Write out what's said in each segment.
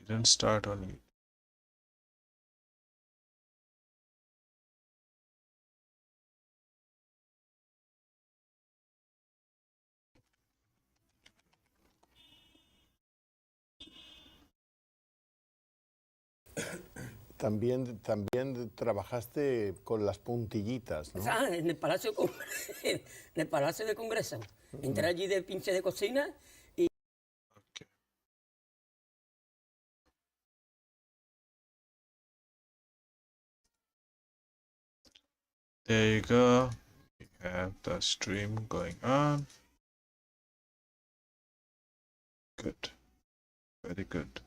Didn't start on you. También trabajaste con las puntillitas, ¿no? Ah, en el Palacio, en el Palacio de Congreso. Entré allí de pinche de cocina y... Okay. There you go. We have the stream going on. Good. Very good.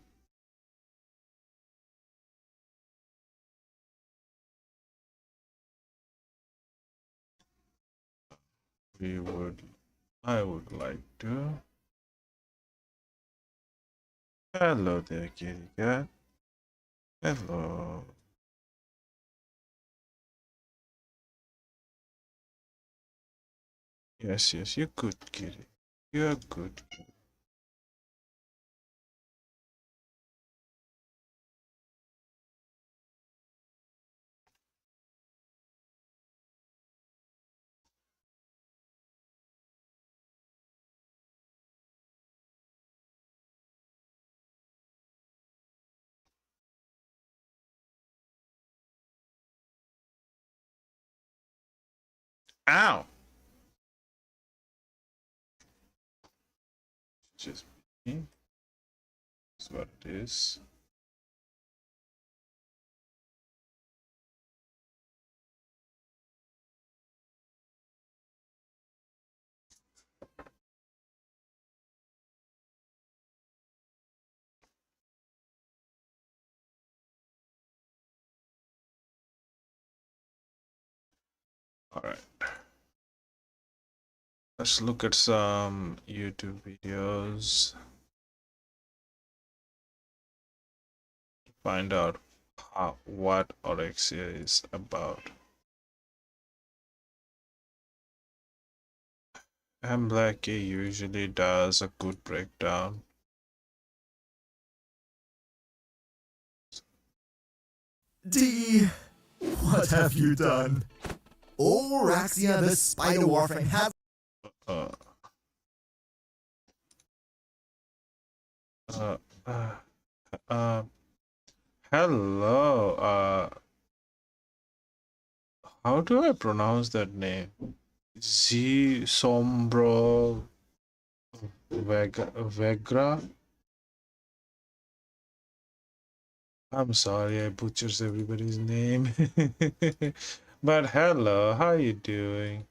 I would like to. Hello there, kitty cat. Hello. Yes, you're good, kitty. You're good. Ow! Just me. That's what it is. Alright. Let's look at some YouTube videos. Find out what Oraxia is about. And Blackie usually does a good breakdown. D, what have you done? Oraxia the Spider Warframe has... Hello, how do I pronounce that name? Z Sombro Vegra? I'm sorry I butchers everybody's name. But hello, how you doing?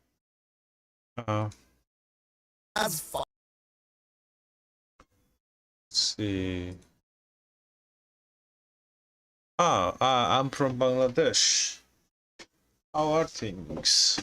As far... Let's see. I'm from Bangladesh. How are things?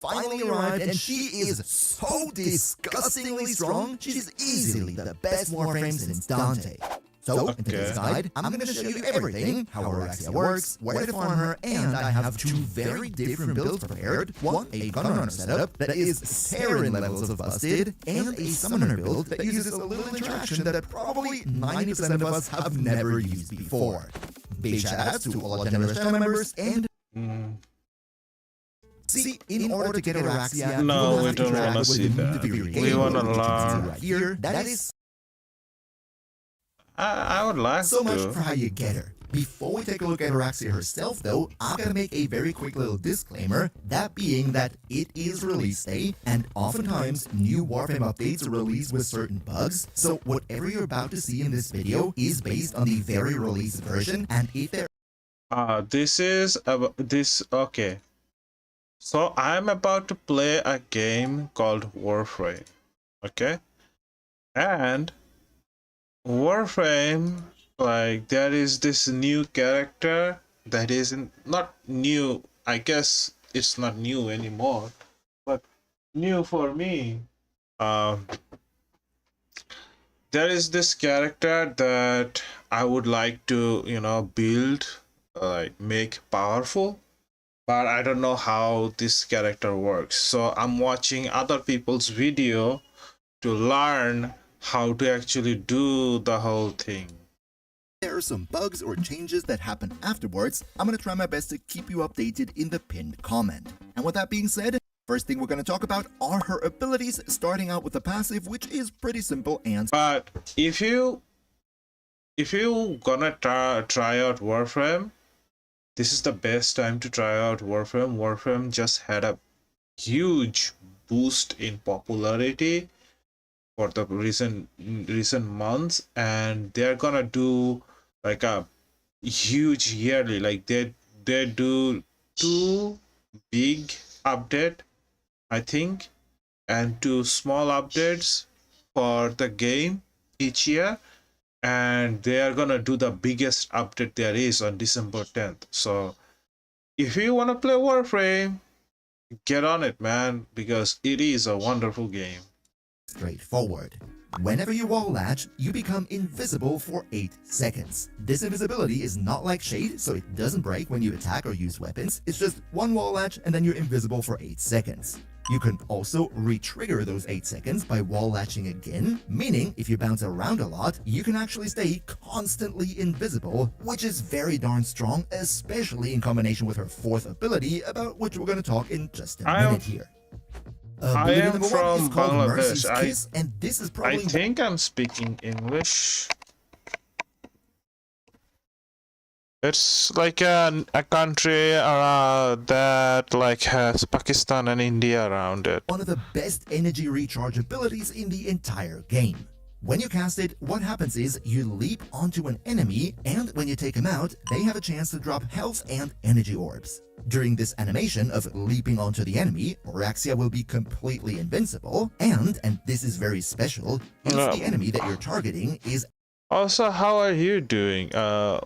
Finally arrived, and she is so disgustingly strong, she's easily the best Warframe since Dante. So, in today's guide, I'm going to show you everything, how Oraxia works, where to farm her, and I have two very different builds prepared. One, a gunrunner setup that is Saren levels of busted, and a summoner build that uses a little interaction that probably 90% of us have never used before. Big shoutouts to all generous channel members, and... See, in order to get Oraxia, no, we don't want to see that. We want to learn. Right here, that is... I would like so to. much for how you get her. Before we take a look at Oraxia herself though, I'm gonna make a very quick little disclaimer, that being that it is release day, and oftentimes new Warframe updates are released with certain bugs, so whatever you're about to see in this video is based on the very released version, and if there... Okay. So I'm about to play a game called Warframe, okay? And Warframe, like, there is this new character that is not new. I guess it's not new anymore, but new for me. There is this character that I would like to, build, like make powerful, but I don't know how this character works. So I'm watching other people's video to learn how to actually do the whole thing. there are some bugs or changes that happen afterwards, I'm gonna try my best to keep you updated in the pinned comment. And with that being said, first thing we're gonna talk about are her abilities, starting out with the passive, which is pretty simple and... But if you gonna try out Warframe, this is the best time to try out Warframe. Warframe just had a huge boost in popularity for the recent months, and they're gonna do like a huge yearly, like they do 2 big update, I think, and 2 small updates for the game each year, and they are gonna do the biggest update there is on December 10th. So if you want to play Warframe, get on it, man, because it is a wonderful game. straightforward. Whenever you wall latch, you become invisible for 8 seconds. This invisibility is not like Shade, so it doesn't break when you attack or use weapons. It's just one wall latch and then you're invisible for 8 seconds. You can also re-trigger those 8 seconds by wall latching again, meaning if you bounce around a lot, you can actually stay constantly invisible, which is very darn strong, especially in combination with her 4th ability, about which we're going to talk in just a minute here. I am from Bangladesh. And this is probably... I think I'm speaking English. It's like a country that like has Pakistan and India around it. One of the best energy recharge abilities in the entire game. When you cast it, what happens is you leap onto an enemy, and when you take them out, they have a chance to drop health and energy orbs. During this animation of leaping onto the enemy, Oraxia will be completely invincible, and this is very special, if the enemy that you're targeting is... Also, how are you doing?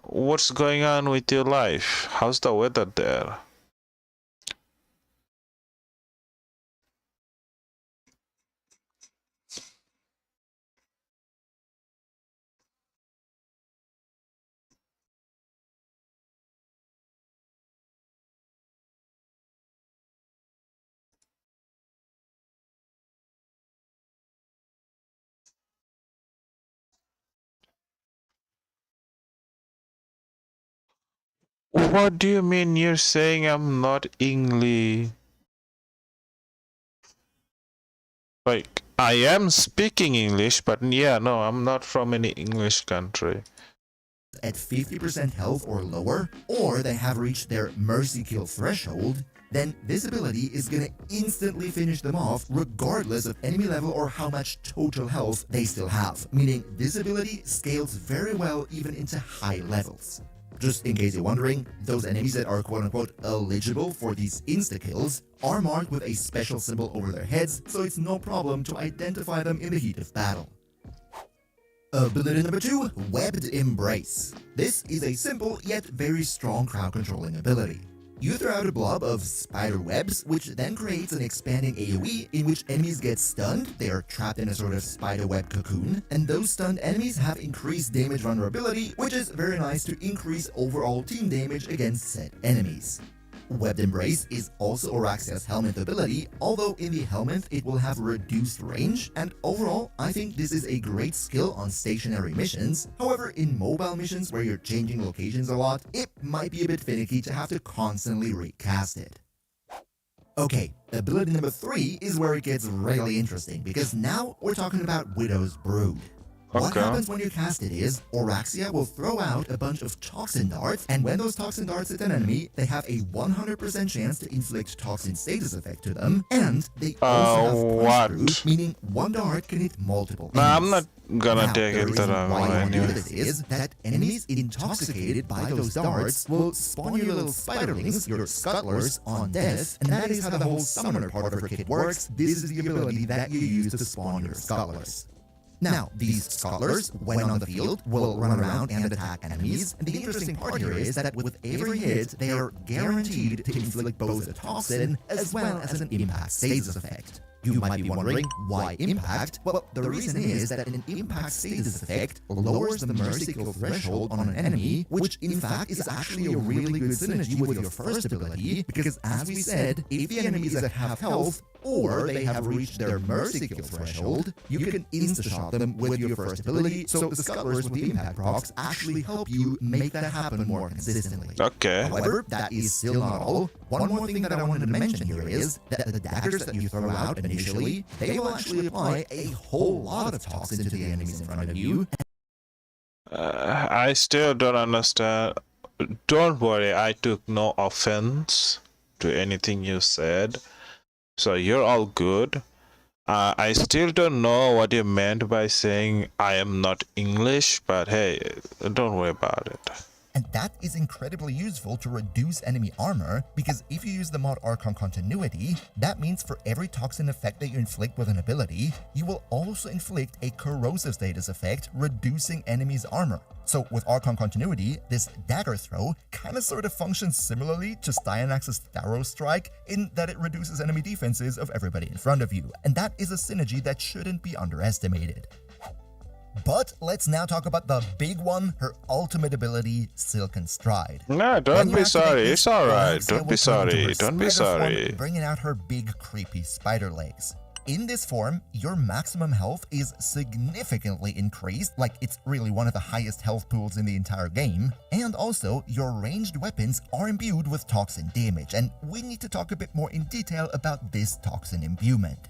What's going on with your life? How's the weather there? What do you mean you're saying I'm not English? Like, I am speaking English, but yeah, no, I'm not from any English country. At 50% health or lower, or they have reached their mercy kill threshold, then this ability is gonna instantly finish them off regardless of enemy level or how much total health they still have, meaning this ability scales very well even into high levels. Just in case you're wondering, those enemies that are quote-unquote eligible for these insta-kills are marked with a special symbol over their heads, so it's no problem to identify them in the heat of battle. Ability number 2, Webbed Embrace. This is a simple yet very strong crowd controlling ability. You throw out a blob of spider webs, which then creates an expanding AoE in which enemies get stunned, they are trapped in a sort of spider web cocoon, and those stunned enemies have increased damage vulnerability, which is very nice to increase overall team damage against said enemies. Webbed Embrace is also Oraxia's Helminth ability, although in the Helminth it will have reduced range, and overall I think this is a great skill on stationary missions. However, in mobile missions where you're changing locations a lot, it might be a bit finicky to have to constantly recast it. Okay, ability number 3 is where it gets really interesting, because now we're talking about Widow's Brood. What happens when you cast it is, Oraxia will throw out a bunch of toxin darts, and when those toxin darts hit an enemy, they have a 100% chance to inflict toxin status effect to them, and they also have punch through, meaning one dart can hit multiple enemies. I'm not gonna take it that why you do this is that enemies intoxicated by those darts will spawn your little spiderlings, your scuttlers, on death, and that is how the whole summoner part of her kit works. This is the ability that you use to spawn your scuttlers. Now, these scuttlers, when on the field, will run around and attack enemies, and the interesting part here is that with every hit, they are guaranteed to inflict both a toxin as well as an impact status effect. You might be wondering, why impact? Well, the reason is that an impact status effect lowers the mercy kill threshold on an enemy, which in fact is actually a really good synergy with your first ability, because as we said, if the enemy is at half health, or they have reached their mercy kill threshold, you can insta-shot them with your first ability, so the scuttlers with the impact procs actually help you make that happen more consistently. Okay. However, that is still not all. One more thing that I wanted to mention here is that the daggers that you throw out initially, they will actually apply a whole lot of toxin to the enemies in front of you. I still don't understand. Don't worry, I took no offense to anything you said. So you're all good. I still don't know what you meant by saying I am not English, but hey, don't worry about it. And that is incredibly useful to reduce enemy armor, because if you use the mod Archon Continuity, that means for every toxin effect that you inflict with an ability, you will also inflict a corrosive status effect, reducing enemies' armor. So with Archon Continuity, this dagger throw kinda sorta functions similarly to Styanax's Tharo Strike in that it reduces enemy defenses of everybody in front of you, and that is a synergy that shouldn't be underestimated. But let's now talk about the big one, her ultimate ability, Silken Stride. No, don't be sorry. It's alright. Don't be sorry. Don't be sorry. Bringing out her big, creepy spider legs. In this form, your maximum health is significantly increased, like it's really one of the highest health pools in the entire game, and also your ranged weapons are imbued with toxin damage, and we need to talk a bit more in detail about this toxin imbuement.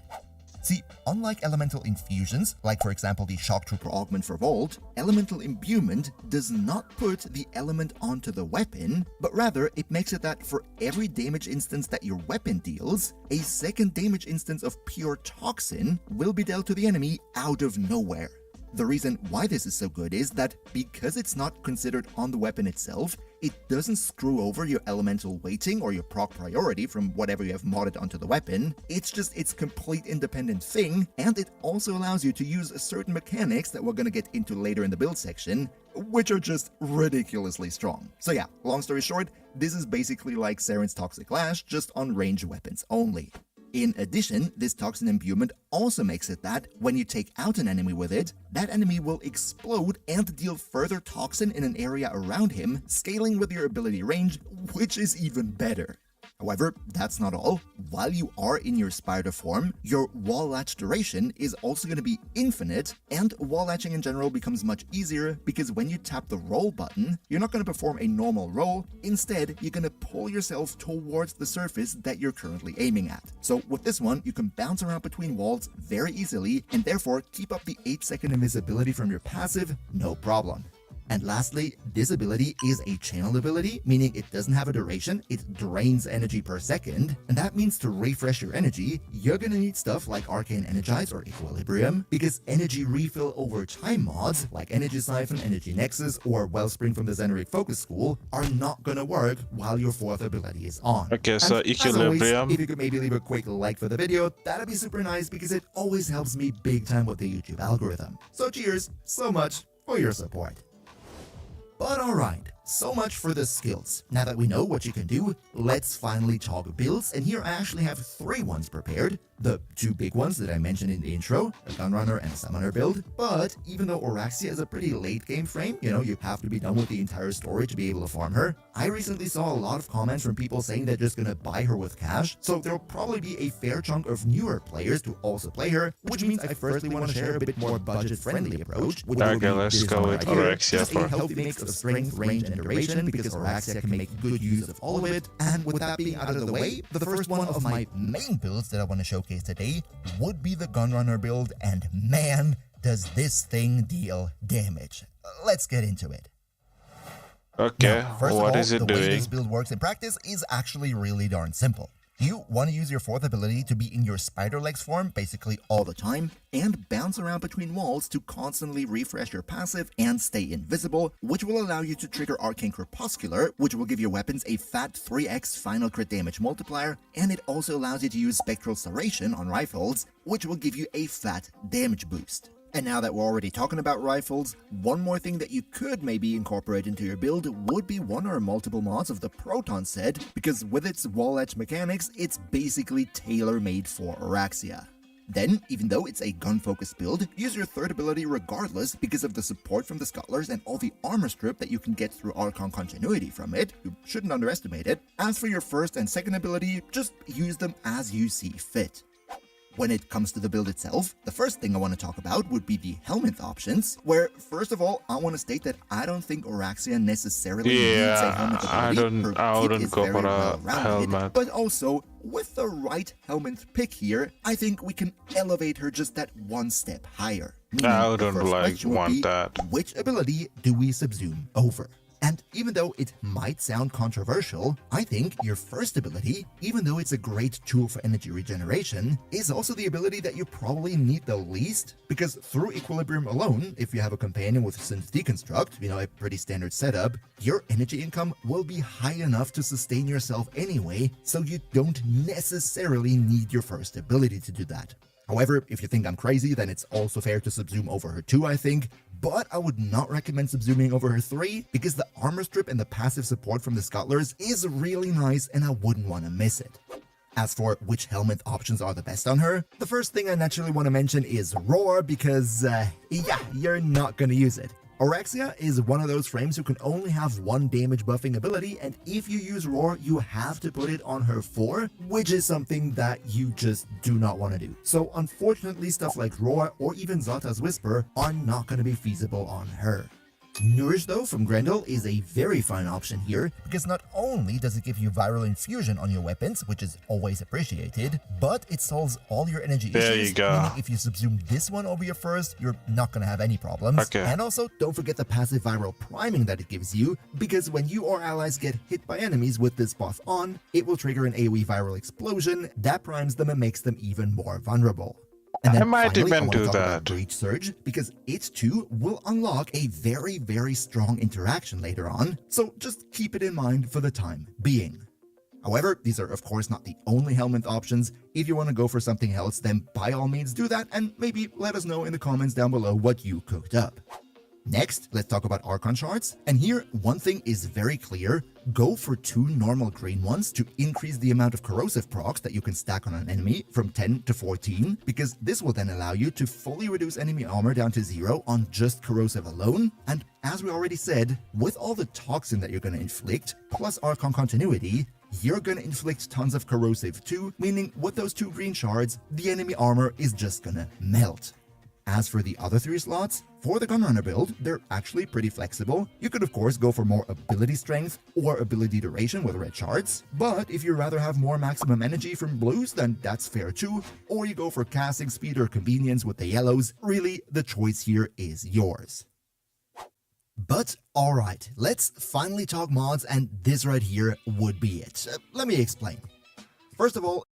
See, unlike elemental infusions, like for example the Shock Trooper augment for Volt, elemental imbuement does not put the element onto the weapon, but rather it makes it that for every damage instance that your weapon deals, a second damage instance of pure toxin will be dealt to the enemy out of nowhere. The reason why this is so good is that because it's not considered on the weapon itself, it doesn't screw over your elemental weighting or your proc priority from whatever you have modded onto the weapon. It's just its complete independent thing, and it also allows you to use certain mechanics that we're gonna get into later in the build section, which are just ridiculously strong. So yeah, long story short, this is basically like Saren's Toxic Lash, just on ranged weapons only. In addition, this toxin imbuement also makes it that when you take out an enemy with it, that enemy will explode and deal further toxin in an area around him, scaling with your ability range, which is even better. However, that's not all. While you are in your spider form, your wall latch duration is also going to be infinite, and wall latching in general becomes much easier because when you tap the roll button, you're not going to perform a normal roll. Instead, you're going to pull yourself towards the surface that you're currently aiming at. So with this one, you can bounce around between walls very easily and therefore keep up the 8-second invisibility from your passive, no problem. And lastly, this ability is a channeled ability, meaning it doesn't have a duration, it drains energy per second, and that means to refresh your energy, you're gonna need stuff like Arcane Energize or Equilibrium, because energy refill over time mods, like Energy Siphon, Energy Nexus, or Wellspring from the Xeneric Focus School, are not gonna work while your fourth ability is on. Okay, so and Equilibrium. As always, if you could maybe leave a quick like for the video, that'd be super nice because it always helps me big time with the YouTube algorithm. So cheers so much for your support. But alright, so much for the skills. Now that we know what you can do, let's finally talk builds, and here I actually have 3 ones prepared. The 2 big ones that I mentioned in the intro, a Gunrunner and a Summoner build, but even though Oraxia is a pretty late game frame, you have to be done with the entire story to be able to farm her, I recently saw a lot of comments from people saying they're just gonna buy her with cash, so there'll probably be a fair chunk of newer players to also play her, which means I firstly want to share a bit more budget-friendly approach. Okay, let's go with Oraxia just a first. healthy mix of strength, range, and duration, because Oraxia can make good use of all of it. And with that being out of the way, the first one of my main builds that I want to showcase today would be the Gunrunner build, and man, does this thing deal damage. Let's get into it. Okay, Now, first what of all, is it the way doing? this build works in practice is actually really darn simple. You want to use your fourth ability to be in your spider legs form basically all the time and bounce around between walls to constantly refresh your passive and stay invisible, which will allow you to trigger Arcane Crepuscular, which will give your weapons a fat 3x final crit damage multiplier, and it also allows you to use Spectral Serration on rifles, which will give you a fat damage boost. And now that we're already talking about rifles, one more thing that you could maybe incorporate into your build would be one or multiple mods of the Proton set, because with its wall edge mechanics, it's basically tailor-made for Oraxia. Then, even though it's a gun-focused build, use your third ability regardless because of the support from the Scuttlers and all the armor strip that you can get through Archon continuity from it. You shouldn't underestimate it. As for your first and second ability, just use them as you see fit. When it comes to the build itself, the first thing I want to talk about would be the helmet options, where, first of all, I want to state that I don't think Oraxia necessarily needs a helmet ability. I Her kit wouldn't is go very for a well-rounded, helmet. but also, with the right helmet pick here, I think we can elevate her just that one step higher. Meaning, I the wouldn't first like question would want be, that. which ability do we subsume over? And even though it might sound controversial, I think your first ability, even though it's a great tool for energy regeneration, is also the ability that you probably need the least, because through Equilibrium alone, if you have a companion with Synth Deconstruct, a pretty standard setup, your energy income will be high enough to sustain yourself anyway, so you don't necessarily need your first ability to do that. However, if you think I'm crazy, then it's also fair to subsume over her 2, I think, but I would not recommend subsuming over her 3 because the armor strip and the passive support from the Scuttlers is really nice and I wouldn't want to miss it. As for which helmet options are the best on her, the first thing I naturally want to mention is Roar because, you're not gonna use it. Oraxia is one of those frames who can only have one damage buffing ability, and if you use Roar, you have to put it on her 4, which is something that you just do not want to do. So unfortunately, stuff like Roar or even Zata's Whisper are not going to be feasible on her. Nourish, though, from Grendel is a very fine option here, because not only does it give you viral infusion on your weapons, which is always appreciated, but it solves all your energy There issues, you go. meaning if you subsume this one over your first, you're not going to have any problems. Okay. And also, don't forget the passive viral priming that it gives you, because when you or allies get hit by enemies with this buff on, it will trigger an AoE viral explosion that primes them and makes them even more vulnerable. And then I might finally, even want to do talk about that. Breach Surge, because it too will unlock a very, very strong interaction later on, so just keep it in mind for the time being. However, these are of course not the only helmet options. If you want to go for something else, then by all means do that, and maybe let us know in the comments down below what you cooked up. Next, let's talk about Archon shards, and here one thing is very clear: go for 2 normal green ones to increase the amount of corrosive procs that you can stack on an enemy from 10 to 14, because this will then allow you to fully reduce enemy armor down to 0 on just corrosive alone. And as we already said, with all the toxin that you're going to inflict, plus Archon continuity, you're going to inflict tons of corrosive too, meaning with those 2 green shards, the enemy armor is just gonna melt. As for the other 3 slots, for the Gunrunner build, they're actually pretty flexible. You could of course go for more ability strength or ability duration with red shards, but if you rather have more maximum energy from blues, then that's fair too, or you go for casting speed or convenience with the yellows. Really, the choice here is yours. But alright, let's finally talk mods, and this right here would be it. Let me explain. First of all,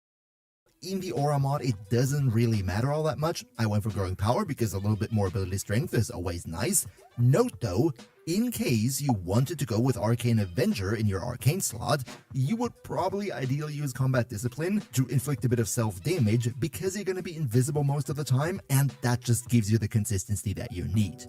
in the Aura mod, it doesn't really matter all that much. I went for Growing Power because a little bit more ability strength is always nice. Note though, in case you wanted to go with Arcane Avenger in your Arcane slot, you would probably ideally use Combat Discipline to inflict a bit of self-damage because you're going to be invisible most of the time, and that just gives you the consistency that you need.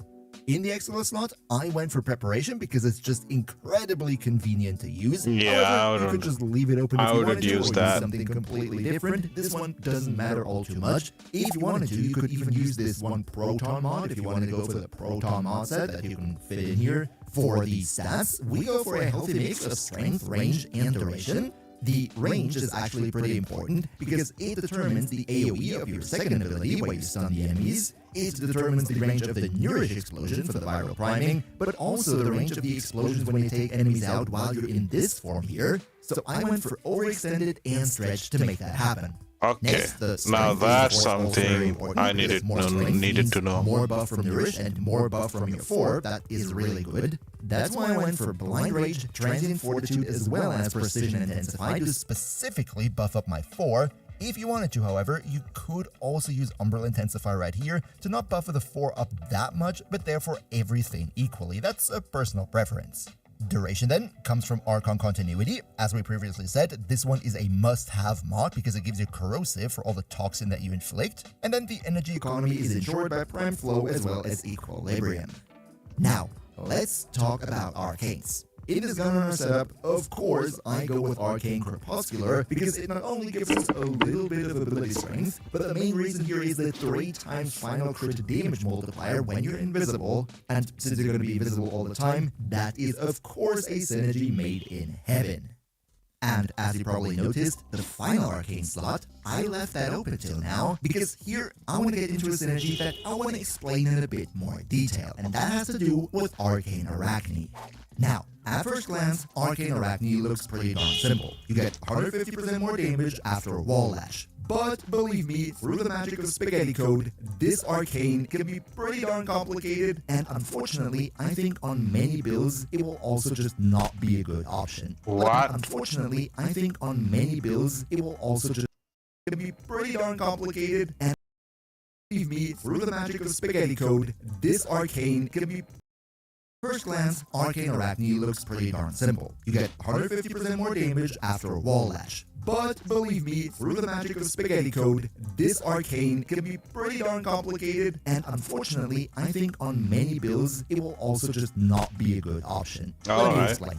In the Excellence slot, I went for Preparation because it's just incredibly convenient to use. Yeah, However, you could just leave it open if I you wouldn't wanted to, use or that. use something completely different. This one doesn't matter all too much. If you wanted to, you could even use this one Proton mod if you wanted to go for the Proton mod set that you can fit in here. For the stats, we go for a healthy mix of strength, range, and duration. The range is actually pretty important because it determines the AoE of your second ability where you stun the enemies. It determines the range of the Nourish explosion for the viral priming, but also the range of the explosions when you take enemies out while you're in this form here. So I went for overextended and stretch to make that happen. Okay, Next, the now strength that's is, of course, also very something important I because more strength needed means to know. More buff from Nourish and more buff from your 4, that is really good. That's why I went for Blind Rage, Transient Fortitude, as well as Precision Intensify to specifically buff up my 4. If you wanted to, however, you could also use Umbral Intensify right here to not buffer the 4 up that much, but therefore everything equally. That's a personal preference. Duration then comes from Archon Continuity. As we previously said, this one is a must-have mod because it gives you corrosive for all the toxin that you inflict, and then the energy economy is ensured by Prime Flow as well as Equilibrium. Now, let's talk about Arcanes. In this gunrunner setup, of course, I go with Arcane Crepuscular because it not only gives us a little bit of ability strength, but the main reason here is the 3 times final crit damage multiplier when you're invisible, and since you're going to be invisible all the time, that is of course a synergy made in heaven. And as you probably noticed, the final arcane slot, I left that open till now, because here I want to get into a synergy that I want to explain in a bit more detail, and that has to do with Arcane Arachne. Now, at first glance, Arcane Arachne looks pretty darn simple. You get 150% more damage after a wall lash. But believe me, through the magic of spaghetti code, this arcane can be pretty darn complicated, and unfortunately, I think on many builds, it will also just not be a good option. What? Unfortunately, I think on many builds, it will also just be pretty darn complicated, and believe me, through the magic of spaghetti code, this arcane can be first glance, Arcane Arachne looks pretty darn simple. You get 150% more damage after a wall lash. But believe me, through the magic of spaghetti code, this arcane can be pretty darn complicated, and unfortunately, I think on many builds, it will also just not be a good option. Let me explain.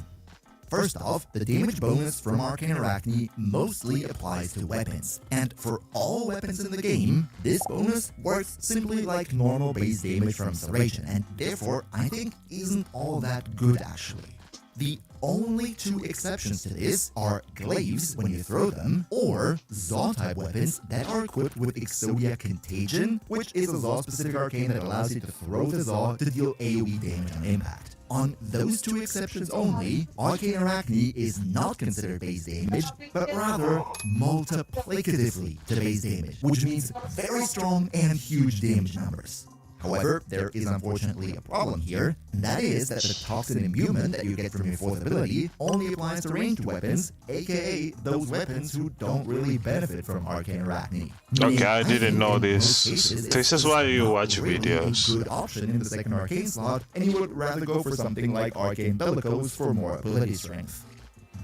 First off, the damage bonus from Arcane Arachne mostly applies to weapons, and for all weapons in the game, this bonus works simply like normal base damage from Acceleration, and therefore, I think isn't all that good actually. The only 2 exceptions to this are glaives when you throw them, or Zaw-type weapons that are equipped with Exodia Contagion, which is a Zaw-specific arcane that allows you to throw the Zaw to deal AoE damage on impact. On those 2 exceptions only, Arcane Arachne is not considered base damage, but rather multiplicatively to base damage, which means very strong and huge damage numbers. However, there is unfortunately a problem here, and that is that the toxin imbuement that you get from your 4th ability only applies to ranged weapons, aka those weapons who don't really benefit from Arcane Arachne. Okay, I didn't know this. This is why you watch really videos. A good option in the second arcane slot, and you would rather go for something like Arcane Bellicose for more ability strength.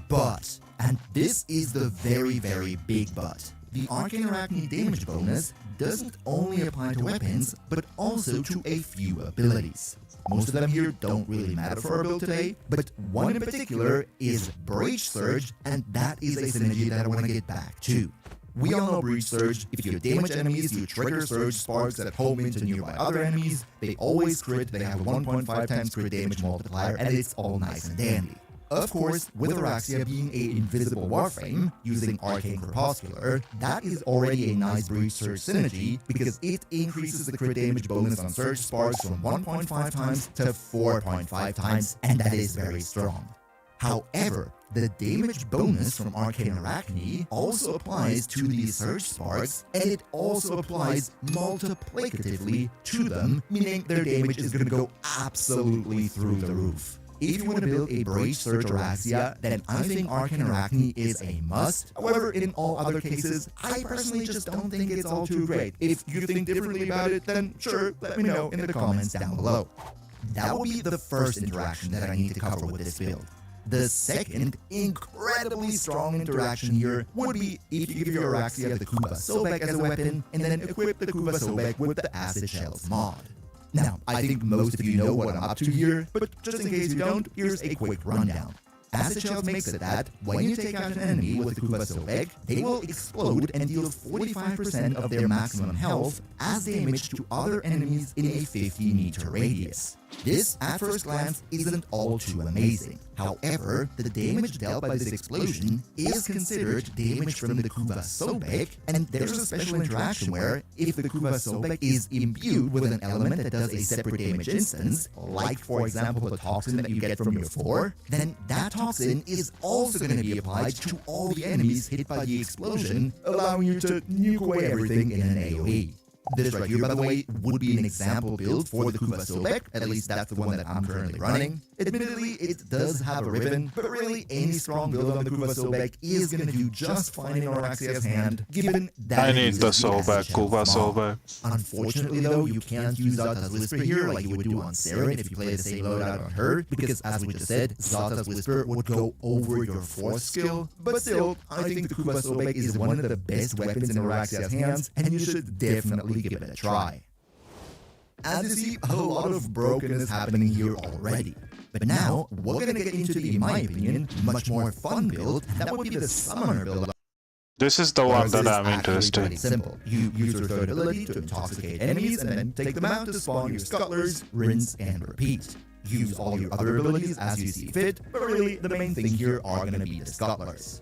But, and this is the very, very big but, the Arcane Arachne damage bonus doesn't only apply to weapons, but also to a few abilities. Most of them here don't really matter for our build today, but one in particular is Breach Surge, and that is a synergy that I want to get back to. We all know Breach Surge. If you damage enemies, you trigger Surge Sparks that home into nearby other enemies. They always crit, they have a 1.5 times crit damage multiplier, and it's all nice and dandy. Of course, with Oraxia being an invisible Warframe, using Arcane Crepuscular, that is already a nice Breach Surge synergy, because it increases the crit damage bonus on Surge Sparks from 1.5 times to 4.5 times, and that is very strong. However, the damage bonus from Arcane Arachne also applies to these Surge Sparks, and it also applies multiplicatively to them, meaning their damage is going to go absolutely through the roof. If you want to build a Breach Surge Oraxia, then I think Arcane Arachne is a must. However, in all other cases, I personally just don't think it's all too great. If you think differently about it, then sure, let me know in the comments down below. That will be the first interaction that I need to cover with this build. The second, incredibly strong interaction here would be if you give your Oraxia the Kuba Sobek as a weapon, and then equip the Kuba Sobek with the Acid Shells mod. Now, I think most of you know what I'm up to here, but just in case you don't, here's a quick rundown. Acid Shells makes it that, when you take out an enemy with the Kuba Sobek, they will explode and deal 45% of their maximum health as damage to other enemies in a 50-meter radius. This, at first glance, isn't all too amazing. However, the damage dealt by this explosion is considered damage from the Kuba Sobek, and there's a special interaction where, if the Kuba Sobek is imbued with an element that does a separate damage instance, like for example the toxin that you get from your 4, then that toxin is also going to be applied to all the enemies hit by the explosion, allowing you to nuke away everything in an AoE. This right here, by the way, would be an example build for the Kuba Sobek, at least that's the one that I'm currently running. Admittedly, it does have a ribbon, but really any strong build on the Kuba Sobek is going to do just fine in Oraxia's hand, given that I need the Sobek, Kuba Sobek. Unfortunately though, you can't use Zata's Whisper here like you would do on Saren if you play the same loadout on her, because as we just said, Zata's Whisper would go over your 4th skill, but still, I think the Kuba Sobek is one of the best weapons in Oraxia's hands, and you should definitely give it a try. As you see, a lot of brokenness happening here already. But now, we're gonna get into the, in my opinion, much more fun build. That would be the Summoner build. This is the one that I'm Pretty interested. simple. You use your third ability to intoxicate enemies and then take them out to spawn your scuttlers, rinse, and repeat. Use all your other abilities as you see fit, but really the main thing here are gonna be the scuttlers.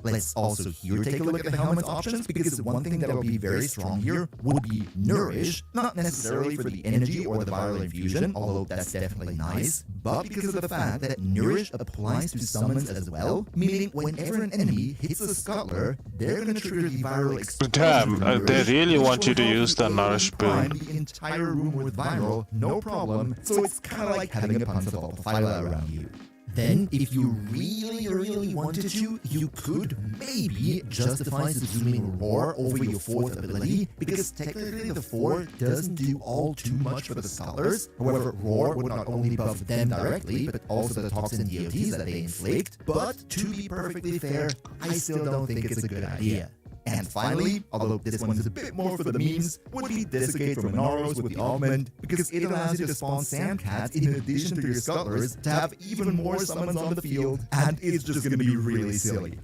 Let's also here take a look at the helmet's options, because one thing that will be very strong here would be Nourish, not necessarily for the energy or the viral infusion, although that's definitely nice, but because of the fact that Nourish applies to summons as well, meaning whenever an enemy hits a scuttler, they're gonna trigger the viral explosion. Damn, they really want you to use the Nourish build. The entire room with viral, no problem, so it's kind of like having a Panzervault Pfeiler around you. Then, if you really wanted to, you could maybe justify subsuming Roar over your fourth ability, because technically the 4 doesn't do all too much for the scholars. However, Roar would not only buff them directly, but also the toxin DOTs that they inflict. But to be perfectly fair, I still don't think it's a good idea. And finally, although this one is a bit more for the memes, would be Desiccate from Anaros with the Augment, because it allows you to spawn Sandcats in addition to your Scuttlers to have even more summons on the field, and it's just gonna be really silly.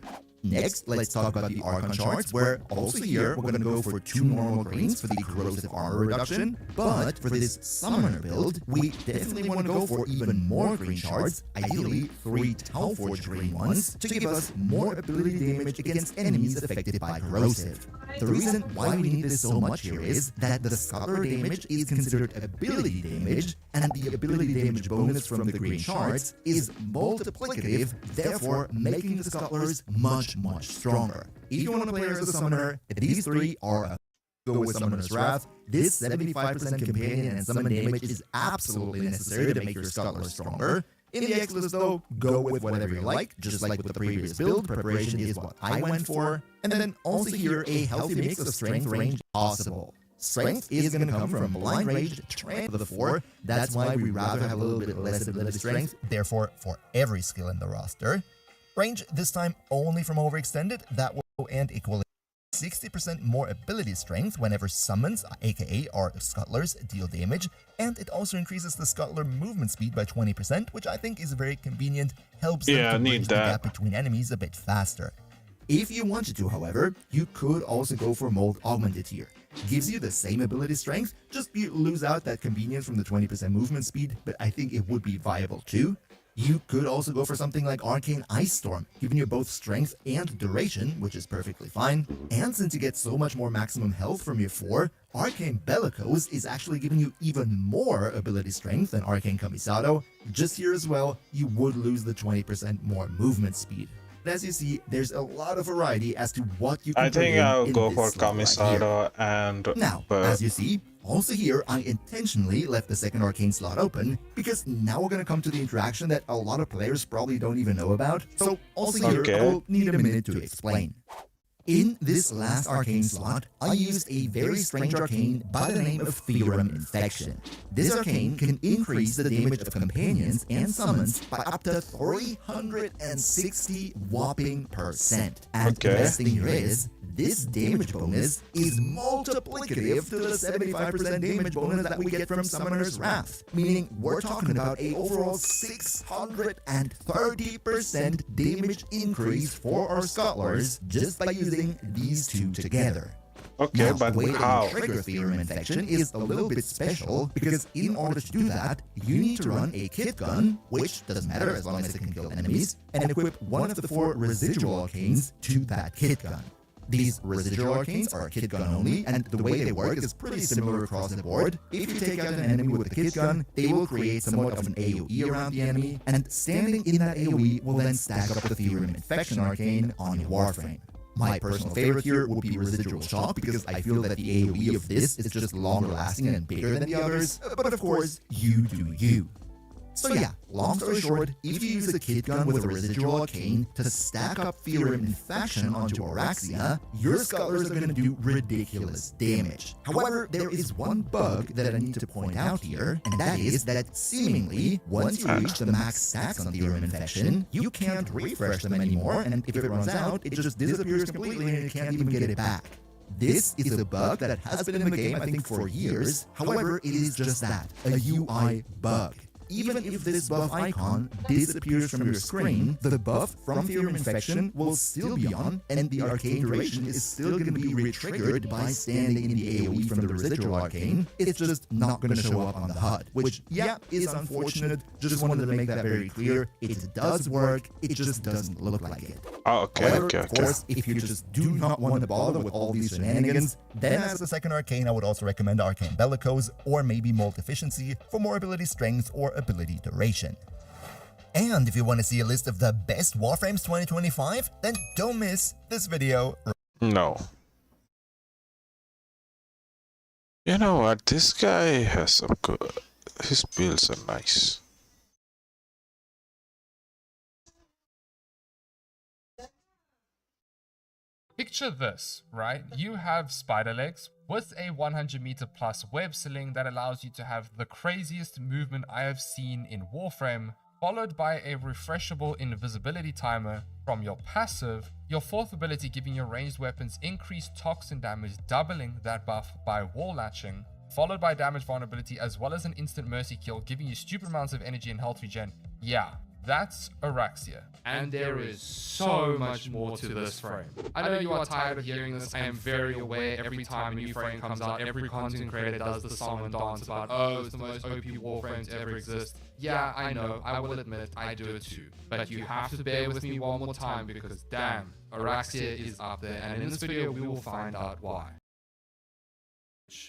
Next, let's talk about the Archon charts, where also here we're gonna go for 2 normal greens for the corrosive armor reduction, but for this Summoner build, we definitely want to go for even more green shards, ideally 3 Tauforge green ones, to give us more ability damage against enemies affected by corrosive. The reason why we need this so much here is that the Scuttler damage is considered ability damage, and the ability damage bonus from the green shards is multiplicative, therefore making the Scuttlers much stronger. If you want to play as a summoner, these 3 are a go with Summoner's Wrath. This 75% companion and summon damage is absolutely necessary to make your Scuttler stronger. In the X list though, go with whatever you like, just like with the previous build, preparation is what I went for. And then also here, a healthy mix of strength range possible. Strength is going to come from Blind Rage, Trance of the 4, that's why we rather have a little bit less ability strength, therefore for every skill in the roster. Range this time only from Overextended, that will and equally 60% more ability strength whenever summons, aka our Scuttlers, deal damage, and it also increases the Scuttler movement speed by 20%, which I think is very convenient, helps them to bridge the gap between enemies a bit faster. If you wanted to, however, you could also go for Mold Augmented here. Gives you the same ability strength, just you lose out that convenience from the 20% movement speed, but I think it would be viable too. You could also go for something like Arcane Ice Storm, giving you both strength and duration, which is perfectly fine. And since you get so much more maximum health from your 4, Arcane Bellicose is actually giving you even more ability strength than Arcane Camisado. Just here as well, you would lose the 20% more movement speed. But as you see, there's a lot of variety as to what you can I think I'll go for Camisado right and... Now, as you see, also here, I intentionally left the second Arcane slot open, because now we're going to come to the interaction that a lot of players probably don't even know about, so also here, I will need a minute to explain. In this last Arcane slot, I used a very strange Arcane by the name of Theorem Infection. This Arcane can increase the damage of companions and summons by up to 360 whopping %. And the best thing here is, this damage bonus is multiplicative to the 75% damage bonus that we get from Summoner's Wrath, meaning we're talking about a overall 630% damage increase for our Scuttlers just by using these 2 together. Okay, now, but the way how? that you trigger Theorem Infection is a little bit special, because in order to do that, you need to run a kit gun, which doesn't matter as long as it can kill enemies, and equip one of the 4 residual arcanes to that kit gun. These residual arcanes are kit gun only, and the way they work is pretty similar across the board. If you take out an enemy with a kit gun, they will create somewhat of an AoE around the enemy, and standing in that AoE will then stack up the Theorem Infection arcane on your Warframe. My personal favorite here would be Residual Shock, because I feel that the AoE of this is just longer lasting and bigger than the others, but of course, you do you. So yeah, long story short, if you use a kit gun with a residual arcane to stack up Theorem Infection onto Oraxia, your Scuttlers are going to do ridiculous damage. However, there is one bug that I need to point out here, and that is that seemingly, once you reach the max stacks on Theorem Infection, you can't refresh them anymore, and if it runs out, it just disappears completely and you can't even get it back. This is a bug that has been in the game, I think, for years. However, it is just that, a UI bug. even if this buff icon disappears from your screen, the buff from Fear Infection will still be on, and the arcane duration is still going to be re-triggered by standing in the AoE from the residual arcane. It's just not going to show up on the HUD, which, yeah, is unfortunate. Just wanted to make that very clear. It does work, it just doesn't look like it. Oh, okay, However, okay, of okay. course, if you just do not want to bother with all these shenanigans, then as a second arcane, I would also recommend Arcane Bellicose or maybe Molt Efficiency for more ability strength or ability duration. And if you want to see a list of the best Warframes 2025, then don't miss this video. No. You know what? This guy has some good. His builds are nice. Picture this, right? You have spider legs with a 100-meter plus web ceiling that allows you to have the craziest movement I have seen in Warframe, followed by a refreshable invisibility timer from your passive, your fourth ability giving your ranged weapons increased toxin damage, doubling that buff by wall latching, followed by damage vulnerability as well as an instant mercy kill giving you stupid amounts of energy and health regen. Yeah, that's Oraxia. And there is so much more to this frame. I know you are tired of hearing this. I am very aware every time a new frame comes out, every content creator does the song and dance about, oh, it's the most OP Warframe to ever exist. Yeah, I know, I will admit, I do it too. But you have to bear with me one more time because damn, Oraxia is up there, and in this video we will find out why.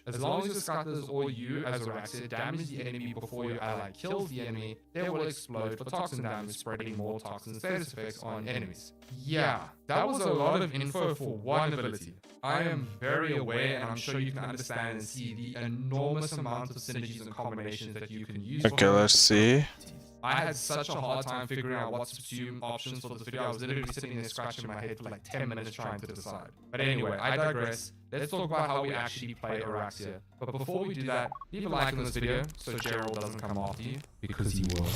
As long as your scutters or you as Oraxia damage the enemy before your ally kills the enemy, they will explode for toxin damage, spreading more toxin status effects on enemies. Yeah, that was a lot of info for one ability. I am very aware, and I'm sure you can understand and see the enormous amount of synergies and combinations that you can use. Okay, let's see. I had such a hard time figuring out what subsume options for this video. I was literally sitting there scratching my head for like 10 minutes trying to decide. But anyway, I digress. Let's talk about how we actually play Oraxia. But before we do that, leave a like on this video so Gerald doesn't come after you, because he will.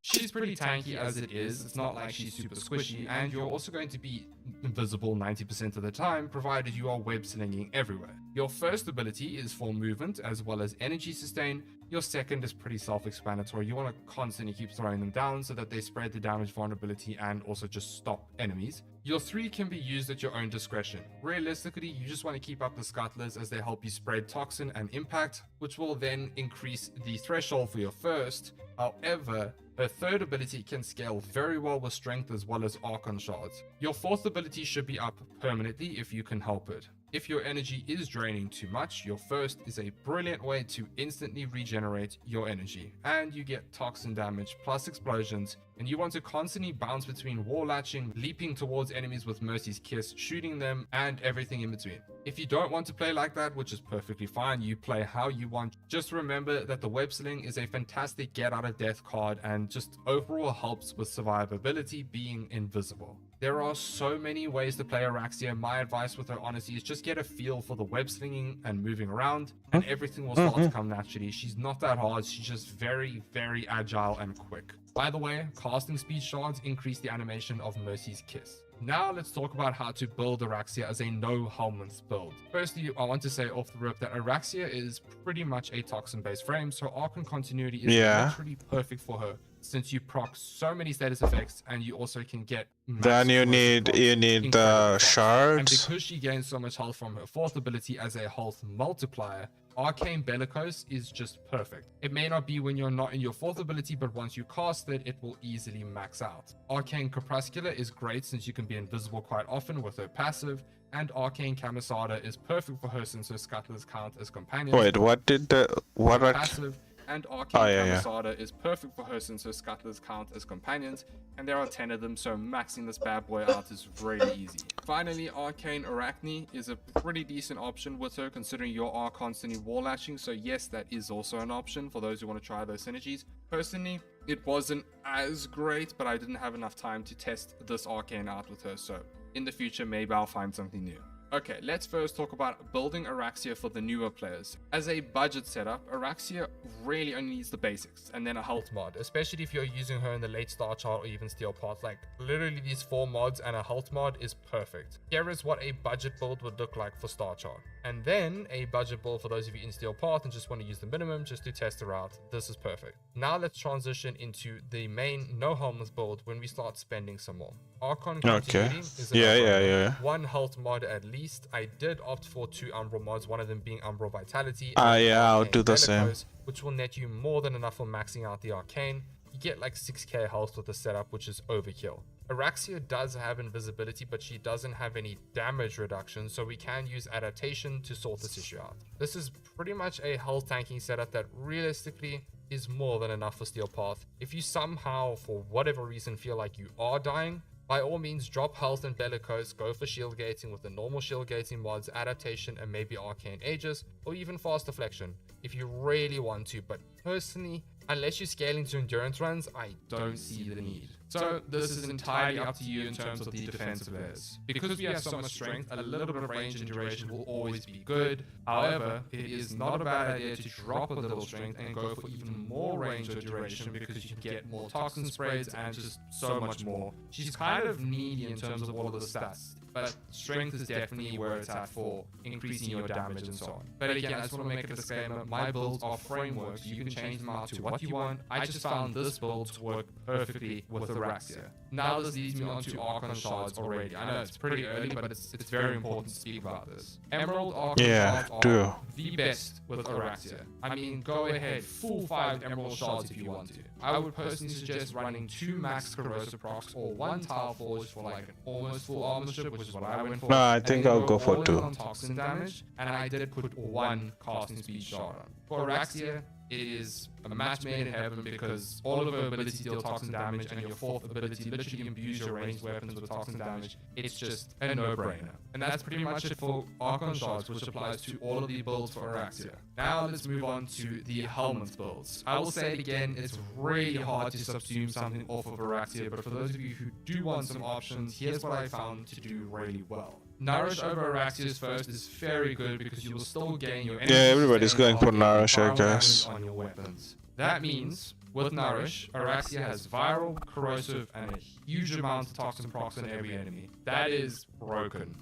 She's pretty tanky as it is, it's not like she's super squishy, and you're also going to be invisible 90% of the time, provided you are web slinging everywhere. Your first ability is for movement as well as energy sustain. Your second is pretty self-explanatory. You want to constantly keep throwing them down so that they spread the damage vulnerability and also just stop enemies. Your 3 can be used at your own discretion. Realistically, you just want to keep up the scuttlers as they help you spread toxin and impact, which will then increase the threshold for your first. However, her third ability can scale very well with strength as well as Archon shards. Your fourth ability should be up permanently if you can help it. If your energy is draining too much, your first is a brilliant way to instantly regenerate your energy, and you get toxin damage plus explosions, and you want to constantly bounce between wall latching, leaping towards enemies with Mercy's Kiss, shooting them, and everything in between. If you don't want to play like that, which is perfectly fine, you play how you want. Just remember that the web sling is a fantastic get out of death card and just overall helps with survivability being invisible. There are so many ways to play Oraxia. My advice with her honestly is just get a feel for the web slinging and moving around, and everything will start to come naturally. She's not that hard, she's just very, very agile and quick. By the way, casting speed shards increase the animation of Mercy's Kiss. Now let's talk about how to build Oraxia as a no helmets build. Firstly, I want to say off the rip that Oraxia is pretty much a toxin based frame, so Archon continuity is literally perfect for her, since you proc so many status effects and you also can get Then you need the shards. And because she gains so much health from her fourth ability as a health multiplier, Arcane Bellicose is just perfect. It may not be when you're not in your fourth ability, but once you cast it, it will easily max out. Arcane Crepuscular is great since you can be invisible quite often with her passive, and Arcane Camisada is perfect for her since her scuttlers count as companions. Wait, what did the passive? And Arcane Camisada is perfect for her since her scuttlers count as companions, and there are 10 of them, so maxing this bad boy out is really easy. Finally, Arcane Arachne is a pretty decent option with her, considering you are constantly wall lashing, so yes, that is also an option for those who want to try those synergies. Personally, it wasn't as great, but I didn't have enough time to test this Arcane out with her, so in the future, maybe I'll find something new. Okay, let's first talk about building Oraxia for the newer players. As a budget setup, Oraxia really only needs the basics and then a health mod, especially if you're using her in the late Star Chart or even Steel Path. Like, literally these 4 mods and a health mod is perfect. Here is what a budget build would look like for Star Chart. And then a budget build for those of you in Steel Path and just want to use the minimum just to test her out. This is perfect. Now let's transition into the main no helmets build when we start spending some more. Archon Continuity is a one health mod at least. I did opt for 2 Umbral mods, one of them being Umbral Vitality. I'll do the same. Which will net you more than enough for maxing out the Arcane. You get like 6k health with the setup, which is overkill. Oraxia does have invisibility, but she doesn't have any damage reduction, so we can use adaptation to sort this issue out. This is pretty much a health tanking setup that realistically is more than enough for Steel Path. If you somehow, for whatever reason, feel like you are dying, by all means drop health and bellicose, go for shield gating with the normal shield gating mods, adaptation, and maybe arcane aegis, or even fast deflection if you really want to. But personally, unless you're scaling to endurance runs, I don't see the need. So this is entirely up to you in terms of the defensive layers. Because we have so much strength, a little bit of range and duration will always be good. However, it is not a bad idea to drop a little strength and go for even more range or duration because you can get more toxin sprays and just so much more. She's kind of needy in terms of all of the stats, but strength is definitely where it's at for increasing your damage and so on. But again, I just want to make a disclaimer, my builds are frameworks, you can change them out to what you want. I just found this build to work perfectly with Oraxia. Now this leads me on to Archon Shards already. I know it's pretty early, but it's very important to speak about this. Emerald Archon Shards are the best with Oraxia. I mean, go ahead, full 5 Emerald Shards if you want to. I would personally suggest running 2 max corrosive procs or 1 tile forge for like an almost full armorship, which is what I went for. No, I think I'll go for 2. On toxin damage, and I did put 1 casting speed shard on. For Oraxia, it is a match made in heaven because all of her abilities deal toxin damage and your 4th ability literally imbues your ranged weapons with toxin damage. It's just a no-brainer. And that's pretty much it for Archon Shards, which applies to all of the builds for Oraxia. Now let's move on to the helmet builds. I will say it again, it's really hard to subsume something off of Oraxia, but for those of you who do want some options, here's what I found to do really well. Nourish over Oraxia's first is very good because you will still gain your energy. Yeah, everybody's going for Nourish, I guess. On your weapons. That means, with Nourish, Oraxia has viral, corrosive, and a huge amount of toxin procs on every enemy. That is broken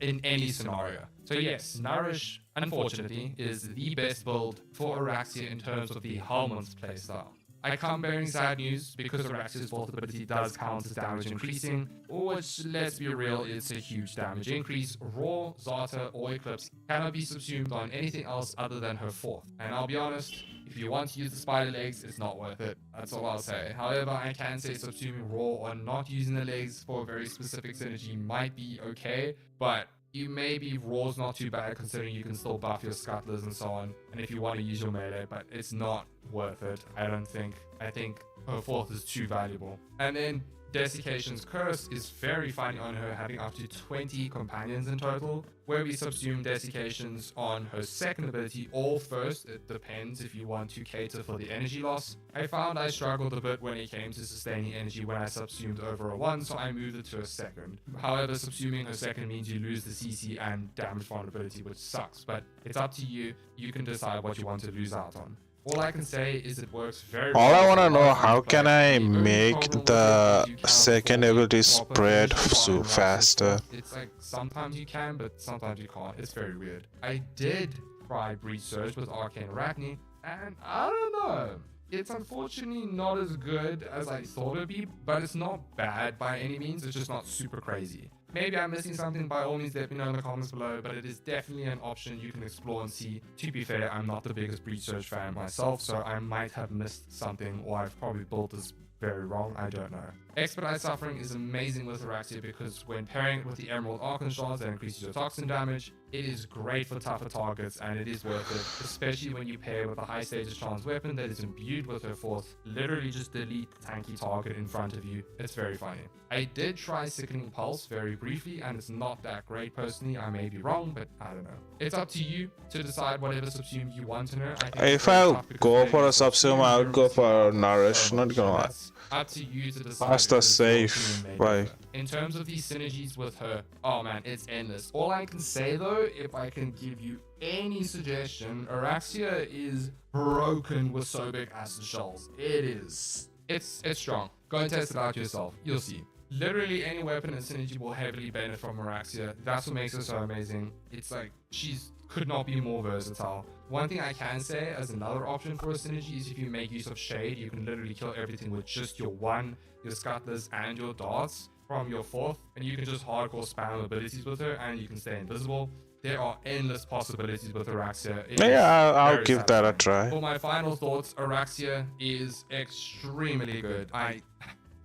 in any scenario. So yes, Nourish, unfortunately, is the best build for Oraxia in terms of the Helmut's playstyle. I come bearing sad news because Oraxia's vault ability does count as damage increasing, which, let's be real, it's a huge damage increase. Raw, Zata, or Eclipse cannot be subsumed on anything else other than her 4th. And I'll be honest, if you want to use the spider legs, it's not worth it. That's all I'll say. However, I can say subsuming Raw or not using the legs for a very specific synergy might be okay, but you maybe Raw's not too bad considering you can still buff your scuttlers and so on, and if you want to use your melee, but it's not worth it, I don't think. I think her 4th is too valuable. And then Desiccation's Curse is very funny on her, having up to 20 companions in total, where we subsume Desiccations on her 2nd ability or 1st, it depends if you want to cater for the energy loss. I found I struggled a bit when it came to sustaining energy when I subsumed over a 1, so I moved it to a 2nd. However, subsuming her 2nd means you lose the CC and damage vulnerability, which sucks, but it's up to you. You can decide what you want to lose out on. All I can say is it works very well. All I want to know, how can I make the 2nd ability spread so faster? It's like sometimes you can, but sometimes you can't. It's very weird. I did try Breach Surge with Arcane Arachne, and I don't know. It's unfortunately not as good as I thought it'd be, but it's not bad by any means. It's just not super crazy. Maybe I'm missing something, by all means let me know in the comments below, but it is definitely an option you can explore and see. To be fair, I'm not the biggest Breach Surge fan myself, so I might have missed something, or I've probably built this very wrong, I don't know. Expedite Suffering is amazing with Oraxia because when pairing it with the Emerald Archon Shards that increases your toxin damage, it is great for tougher targets and it is worth it, especially when you pair with a high status chance weapon that is imbued with her 4th. Literally just delete the tanky target in front of you. It's very funny. I did try Sickening Pulse very briefly and it's not that great personally. I may be wrong, but I don't know. It's up to you to decide whatever subsume you want in her. If I go for a subsume, I would go for Nourish, not gonna lie. Up to you to decide. Pasta if this is your safe, opinion made bye. better. In terms of these synergies with her, oh man, it's endless. All I can say though, if I can give you any suggestion, Oraxia is broken with Sobic acid shells. It is. It's strong. Go and test it out yourself. You'll see. Literally any weapon and synergy will heavily benefit from Oraxia. That's what makes her so amazing. It's like she's could not be more versatile. One thing I can say as another option for a synergy is if you make use of Shade, you can literally kill everything with just your 1, your Scutlers, and your darts from your 4th, and you can just hardcore spam abilities with her and you can stay invisible. There are endless possibilities with Oraxia. Yeah, I'll Very give that a satisfying. try. For my final thoughts, Oraxia is extremely good. I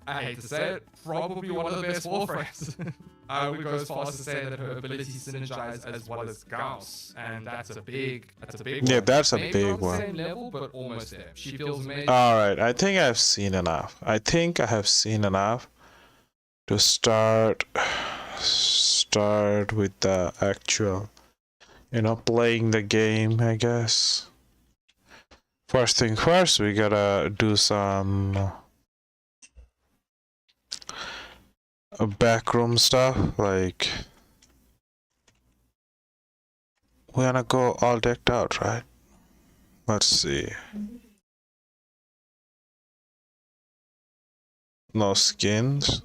hate to say it, probably one of the best Warframes. I would go as far as to say that her abilities synergize as well as Gauss, and that's a big Yeah, one. that's a Maybe big not the one. same level, but almost there. She feels amazing. Alright, I think I've seen enough. I think I have seen enough to start with the actual, playing the game, I guess. First thing first, we gotta do some backroom stuff, like we're gonna go all decked out, right? Let's see. No skins.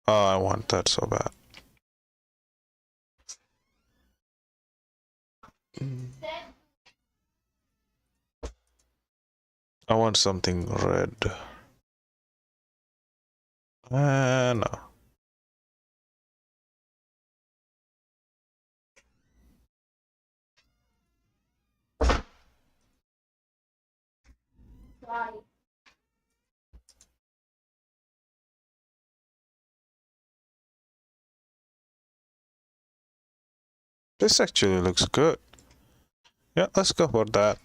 Oh, I want that so bad. I want something red. No. This actually looks good. Yeah, let's go for that.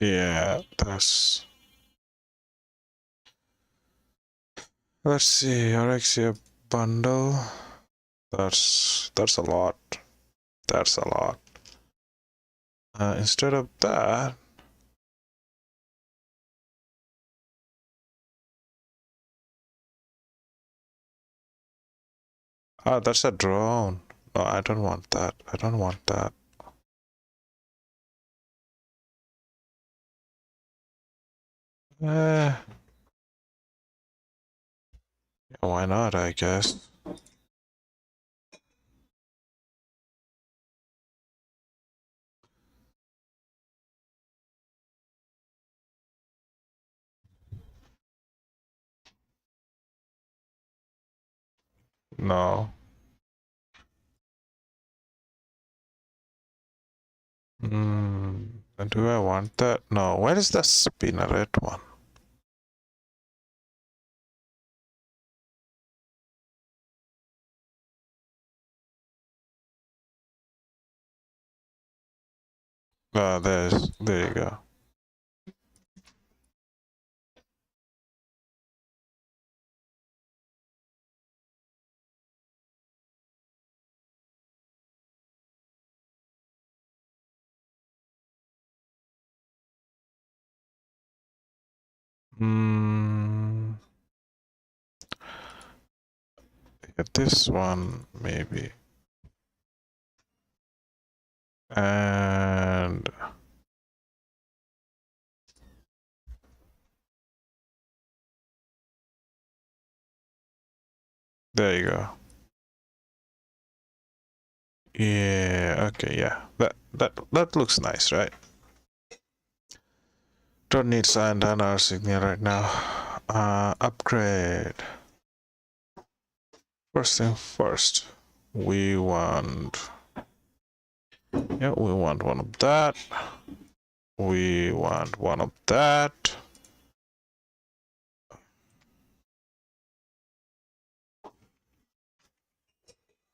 Yeah, that's... Let's see, Oraxia bundle. That's a lot. That's a lot. Instead of that... Ah, that's a drone. No, I don't want that. I don't want that. Yeah, why not, I guess. No. Do I want that? No. Where is the spinneret one? Oh, there you go. Get this one, maybe. And... there you go. Yeah, okay, yeah. That looks nice, right? Don't need signed on our signal right now. Upgrade. First thing first, we want Yeah, we want one of that. We want one of that.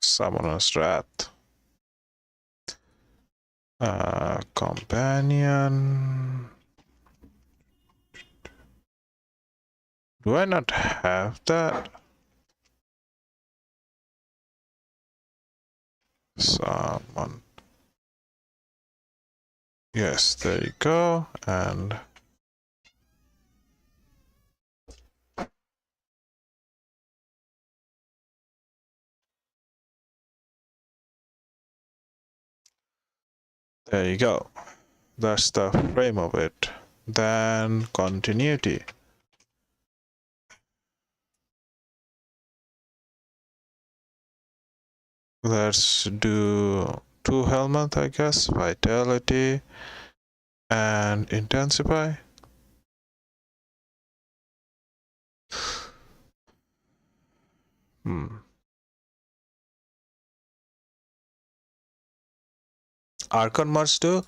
Summoner's Wrath. Companion. Do I not have that? Summon. Yes, there you go. And there you go. That's the frame of it. Then continuity. Let's do 2 helmet, I guess. Vitality and intensify. Archon mods do?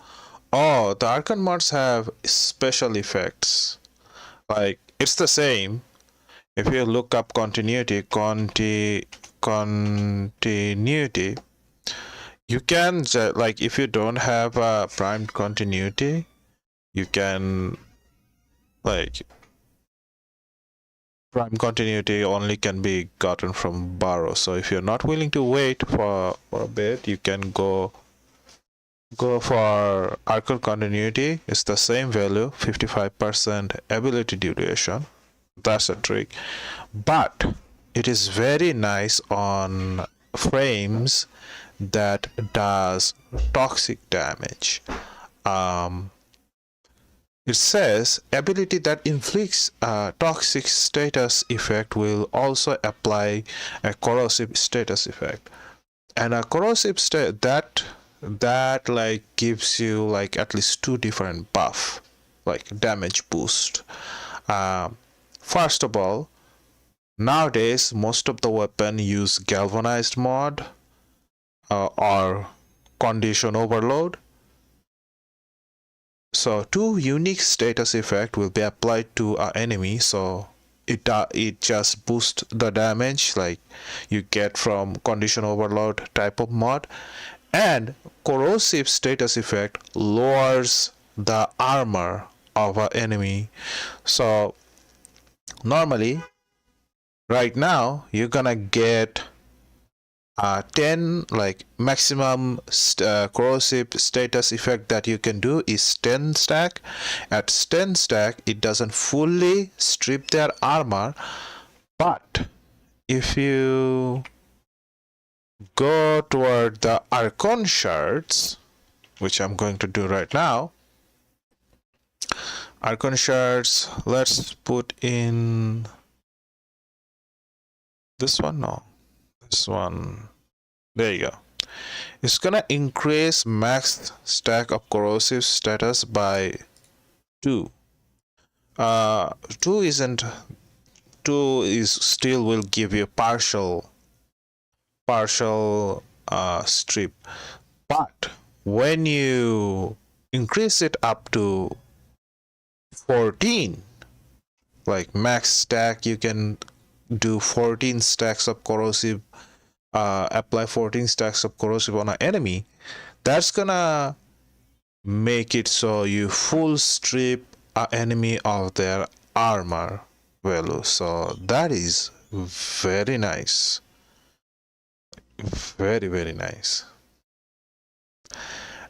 Oh, the Archon mods have special effects. Like, it's the same. If you look up continuity, continuity, you can, like, if you don't have a primed continuity, you can, like, prime continuity only can be gotten from borrow. So if you're not willing to wait for a bit, you can go for Archon continuity. It's the same value, 55% ability duration. That's a trick, but it is very nice on frames that does toxic damage. It says ability that inflicts a toxic status effect will also apply a corrosive status effect, and a corrosive state that like gives you like at least 2 different buff, like damage boost. First of all, nowadays most of the weapon use galvanized mod or condition overload. So 2 unique status effect will be applied to an enemy, so it just boosts the damage like you get from condition overload type of mod, and corrosive status effect lowers the armor of an enemy. So normally right now you're gonna get 10, like maximum corrosive status effect that you can do is 10 stack. At 10 stack it doesn't fully strip their armor, but if you go toward the Archon shards, which I'm going to do right now, Archon shards, let's put in this one. No, this one. There you go. It's gonna increase max stack of corrosive status by 2. 2 is still will give you partial strip, but when you increase it up to 14, like max stack, you can do 14 stacks of corrosive, apply 14 stacks of corrosive on an enemy. That's gonna make it so you full strip an enemy of their armor value. So that is very nice, very nice.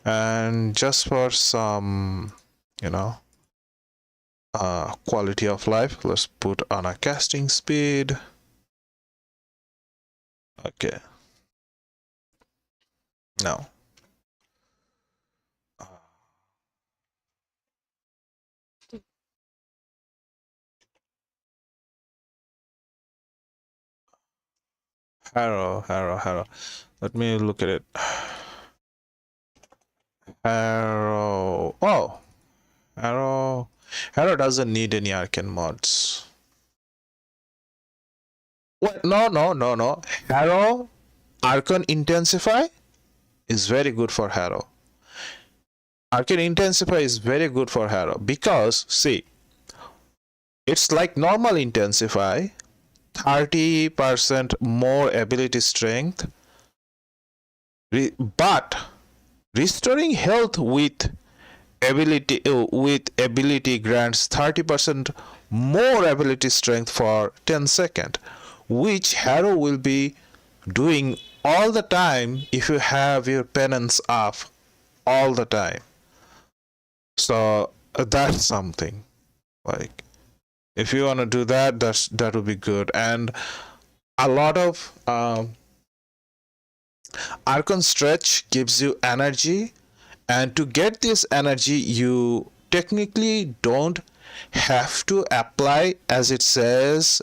And just for some, you know, quality of life, let's put on a casting speed. Okay, now Harrow. Let me look at it. Harrow. Oh, Harrow doesn't need any Arcane mods. What? No. Harrow Archon Intensify? is very good for Hero. Arcane Intensify is very good for Hero because, see, it's like normal Intensify, 30% more ability strength, but restoring health with ability grants 30% more ability strength for 10 seconds, which Hero will be doing all the time if you have your penance up all the time. So that's something. Like, if you want to do that, that would be good. And a lot of Archon Stretch gives you energy, and to get this energy, you technically don't have to apply, as it says,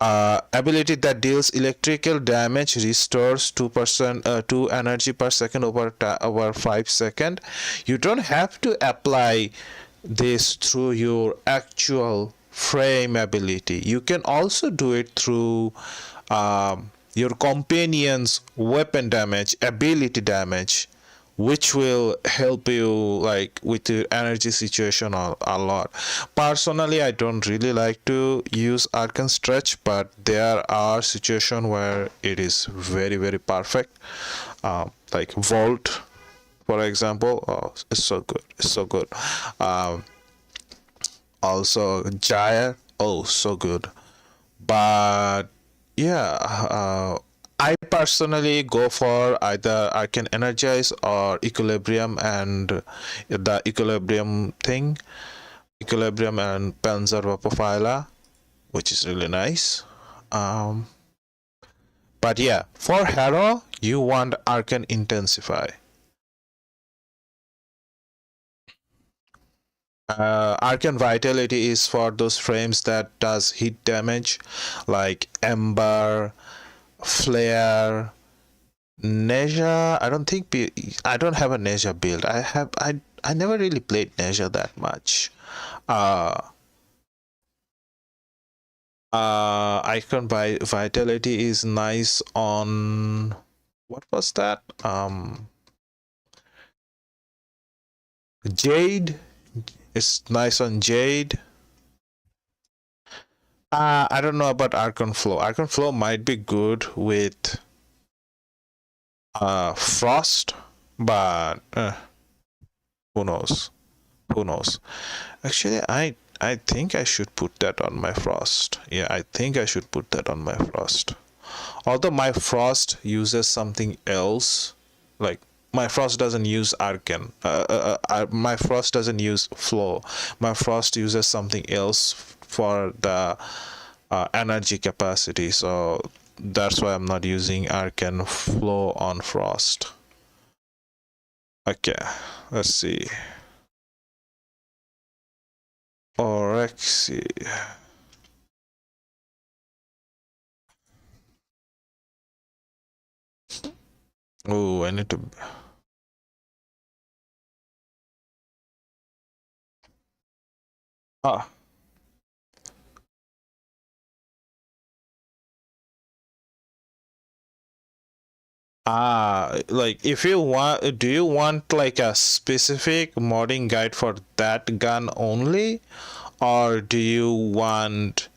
ability that deals electrical damage, restores 2% 2 energy per second over 5 seconds. You don't have to apply this through your actual frame ability. You can also do it through your companion's weapon damage, ability damage, which will help you like with your energy situation a lot. Personally, I don't really like to use Arcane Stretch, but there are situations where it is very, very perfect. Like Vault, for example. Oh, it's so good. It's so good. Also Gyre. Oh, so good. But yeah, I personally go for either Arcane Energize or Equilibrium, and the Equilibrium thing, Equilibrium and Panzer Vaporphyla, which is really nice. But yeah, for Hero, you want Arcane Intensify. Arcane Vitality is for those frames that does hit damage, like Ember, Flare, Neja. I don't have a Neja build. I never really played Neja that much. Icon Vitality is nice on, what was that? Jade. It's nice on Jade. I don't know about Archon Flow. Archon Flow might be good with Frost, but who knows? Who knows? Actually, I think I should put that on my Frost. Yeah, I think I should put that on my Frost. Although my Frost uses something else, like my Frost doesn't use Arcane. My Frost doesn't use Flow. My Frost uses something else for the energy capacity, so that's why I'm not using Arcane Flow on Frost. Okay, let's see. Oraxia. Oh, I need to. Ah. Like if you want, do you want like a specific modding guide for that gun only, or do you want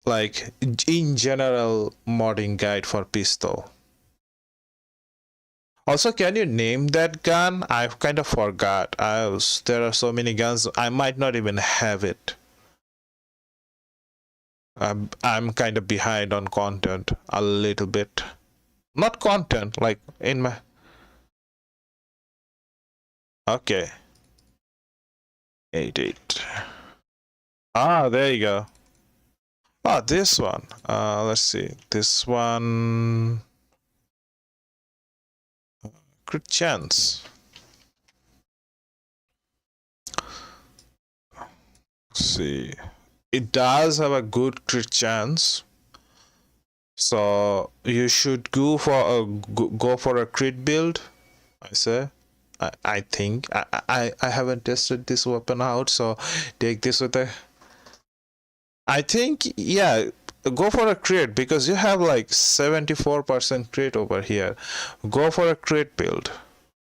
like in general modding guide for pistol? Also, can you name that gun? I've kind of forgot. There are so many guns, I might not even have it. I'm kind of behind on content a little bit. Not content, like in my. Okay. 8. Ah, there you go. Ah, this one. Let's see. This one. Crit chance. Let's see. It does have a good crit chance, so you should go for a crit build. I say. I think I haven't tested this weapon out, so take this with a. I think, yeah, go for a crit because you have like 74% crit over here. Go for a crit build.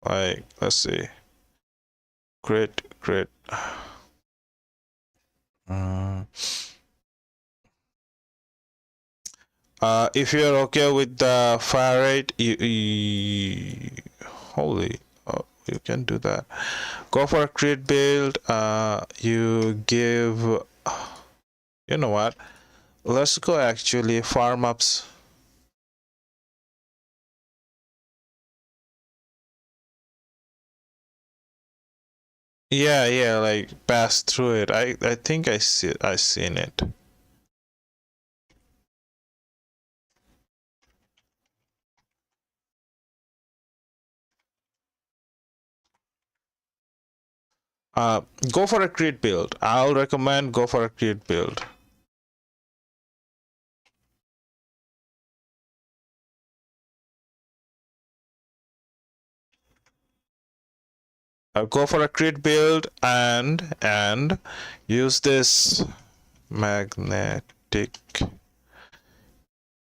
Like, let's see. Crit. If you're okay with the fire rate, holy, oh, you can do that. Go for a crit build. You give, you know what? Let's go actually farm ups. Yeah, like pass through it. I think I seen it. Go for a crit build. I'll recommend go for a crit build. Go for a crit build and use this magnetic.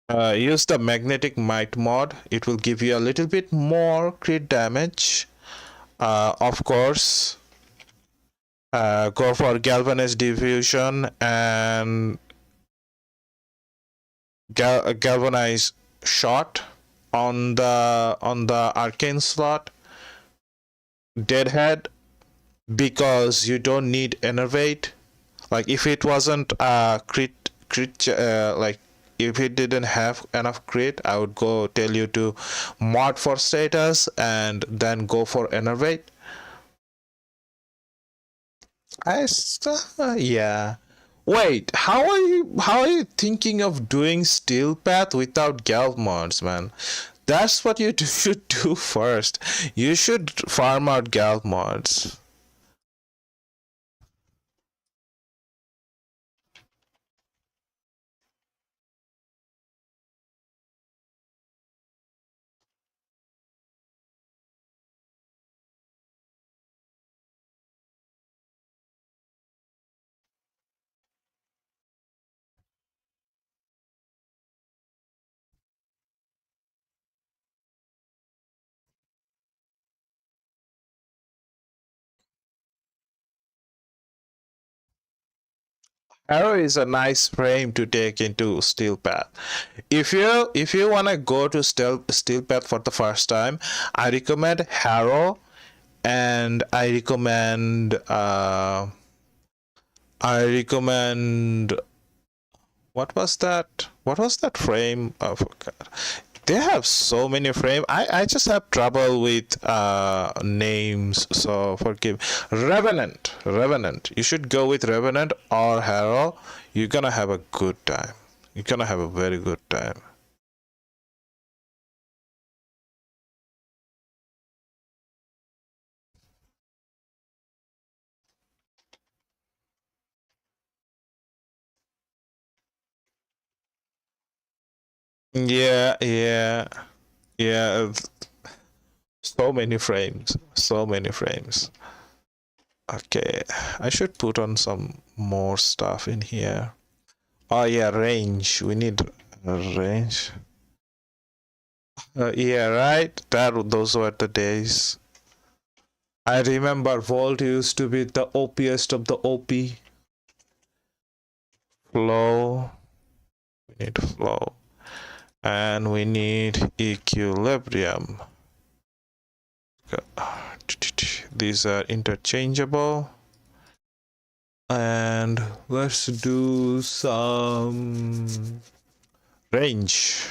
Use the magnetic might mod. It will give you a little bit more crit damage. Of course. Go for galvanized diffusion and galvanized shot on the arcane slot. Deadhead, because you don't need enervate. Like if it wasn't crit like if it didn't have enough crit, I would go tell you to mod for status and then go for enervate. Yeah. Wait, how are you thinking of doing steel path without gal mods, man? That's what you should do first. You should farm out gal mods. Arrow is a nice frame to take into steel path. If you wanna go to steel path for the first time, I recommend Harrow, and I recommend what was that? What was that frame? Oh, God. They have so many frames. I just have trouble with names, so forgive. Revenant. You should go with Revenant or Harrow. You're gonna have a good time. You're gonna have a very good time. Yeah. So many frames. Okay, I should put on some more stuff in here. Oh yeah, range. We need range. Yeah, right. Those were the days. I remember Volt used to be the OPest of the OP. Flow. We need flow. And we need equilibrium. These are interchangeable. And let's do some range.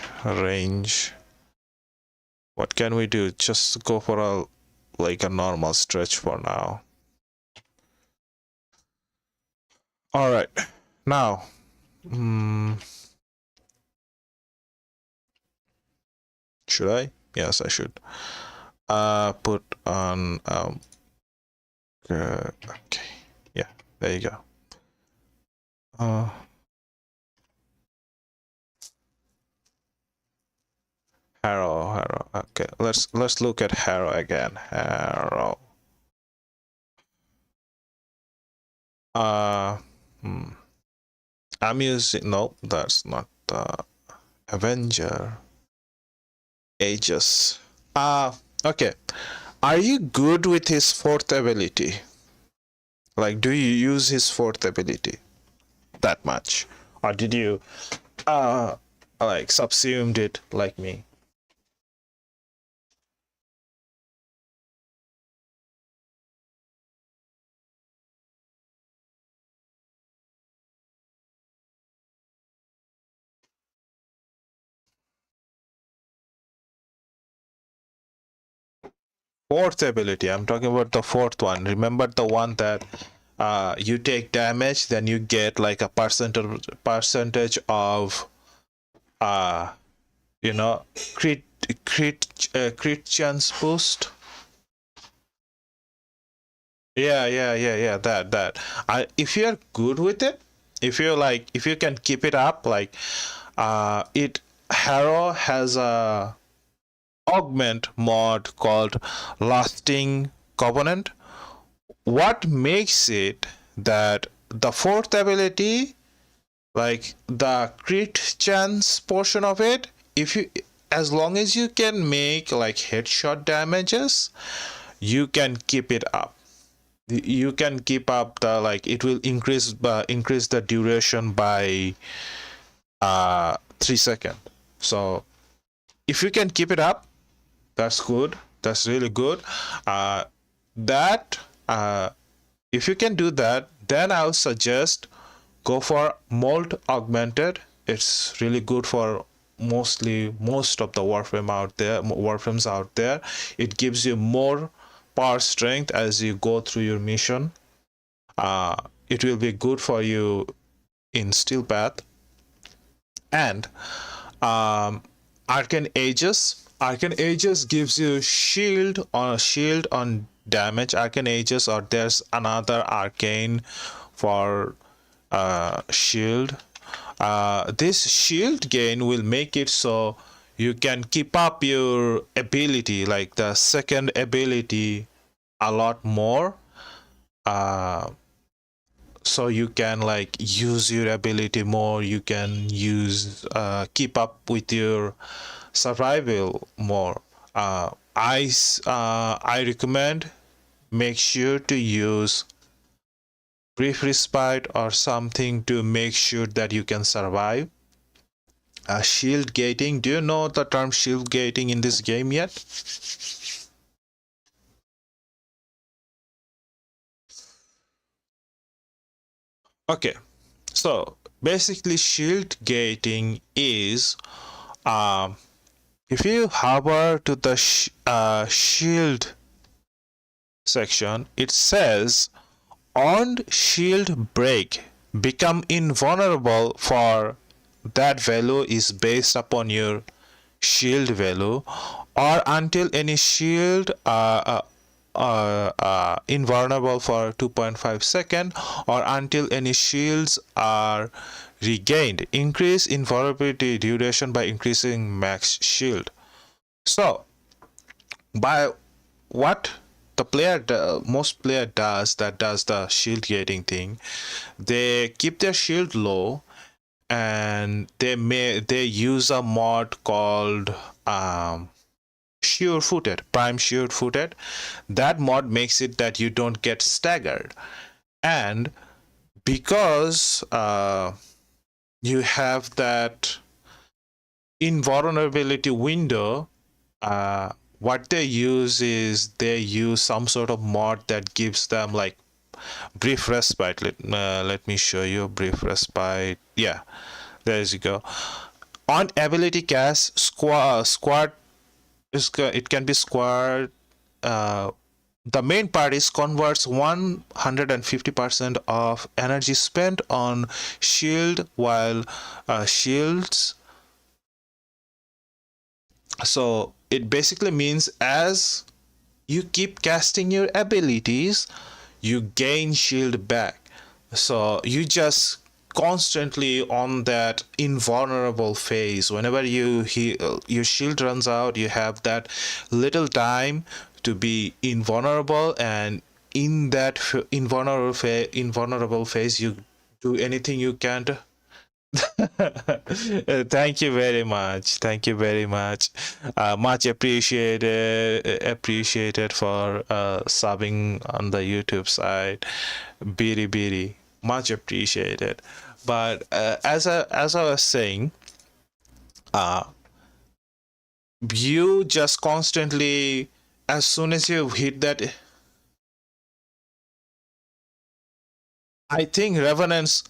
What can we do? Just go for a normal stretch for now. All right, now should I? Yes, I should. Put on okay, yeah, there you go. Harrow. Okay, let's look at Harrow again. Harrow. I'm using, no, that's not the Avenger. Aegis. Okay. Are you good with his fourth ability? Like, do you use his fourth ability that much? Or did you, like, subsumed it like me? Fourth ability, I'm talking about the fourth one. Remember the one that you take damage, then you get like a percentage of you know, crit chance boost. Yeah, that if you're good with it, if you can keep it up, like it Harrow has a augment mod called Lasting Covenant. What makes it that the fourth ability, like the crit chance portion of it, if you, as long as you can make like headshot damages, you can keep it up. You can keep up the, like, it will increase the duration by 3 seconds. So if you can keep it up, that's good. That's really good. That if you can do that, then I would suggest go for Molt Augmented. It's really good for most of the warframes out there. It gives you more power strength as you go through your mission. It will be good for you in Steel Path. And Arcane Aegis. Arcane Aegis gives you shield on damage. Arcane Aegis, or there's another arcane for shield. This shield gain will make it so you can keep up your ability, like the second ability, a lot more. So you can like use your ability more. You can keep up with your survival more. I recommend make sure to use brief respite or something to make sure that you can survive. Shield gating. Do you know the term shield gating in this game yet? Okay, so basically shield gating is if you hover to the shield section, it says earned shield break, become invulnerable for that value is based upon your shield value, or until any shield invulnerable for 2.5 seconds, or until any shields are regained. Increase invulnerability duration by increasing max shield. So by what most player does the shield gating thing, they keep their shield low, and they use a mod called prime sure footed. That mod makes it that you don't get staggered, and because you have that invulnerability window, what they use is some sort of mod that gives them like brief respite. Let me show you brief respite. Yeah, there you go. On ability cast, squad it can be squared. The main part is converts 150% of energy spent on shield while shields. So it basically means as you keep casting your abilities, you gain shield back. So you just constantly on that invulnerable phase. Whenever your shield runs out, you have that little time to be invulnerable, and in that invulnerable phase, you do anything you can Thank you very much. Thank you very much. Much appreciated for subbing on the YouTube side. Biri biri. Much appreciated. But as I was saying, uh, you just constantly, as soon as you hit that, I think Revenant's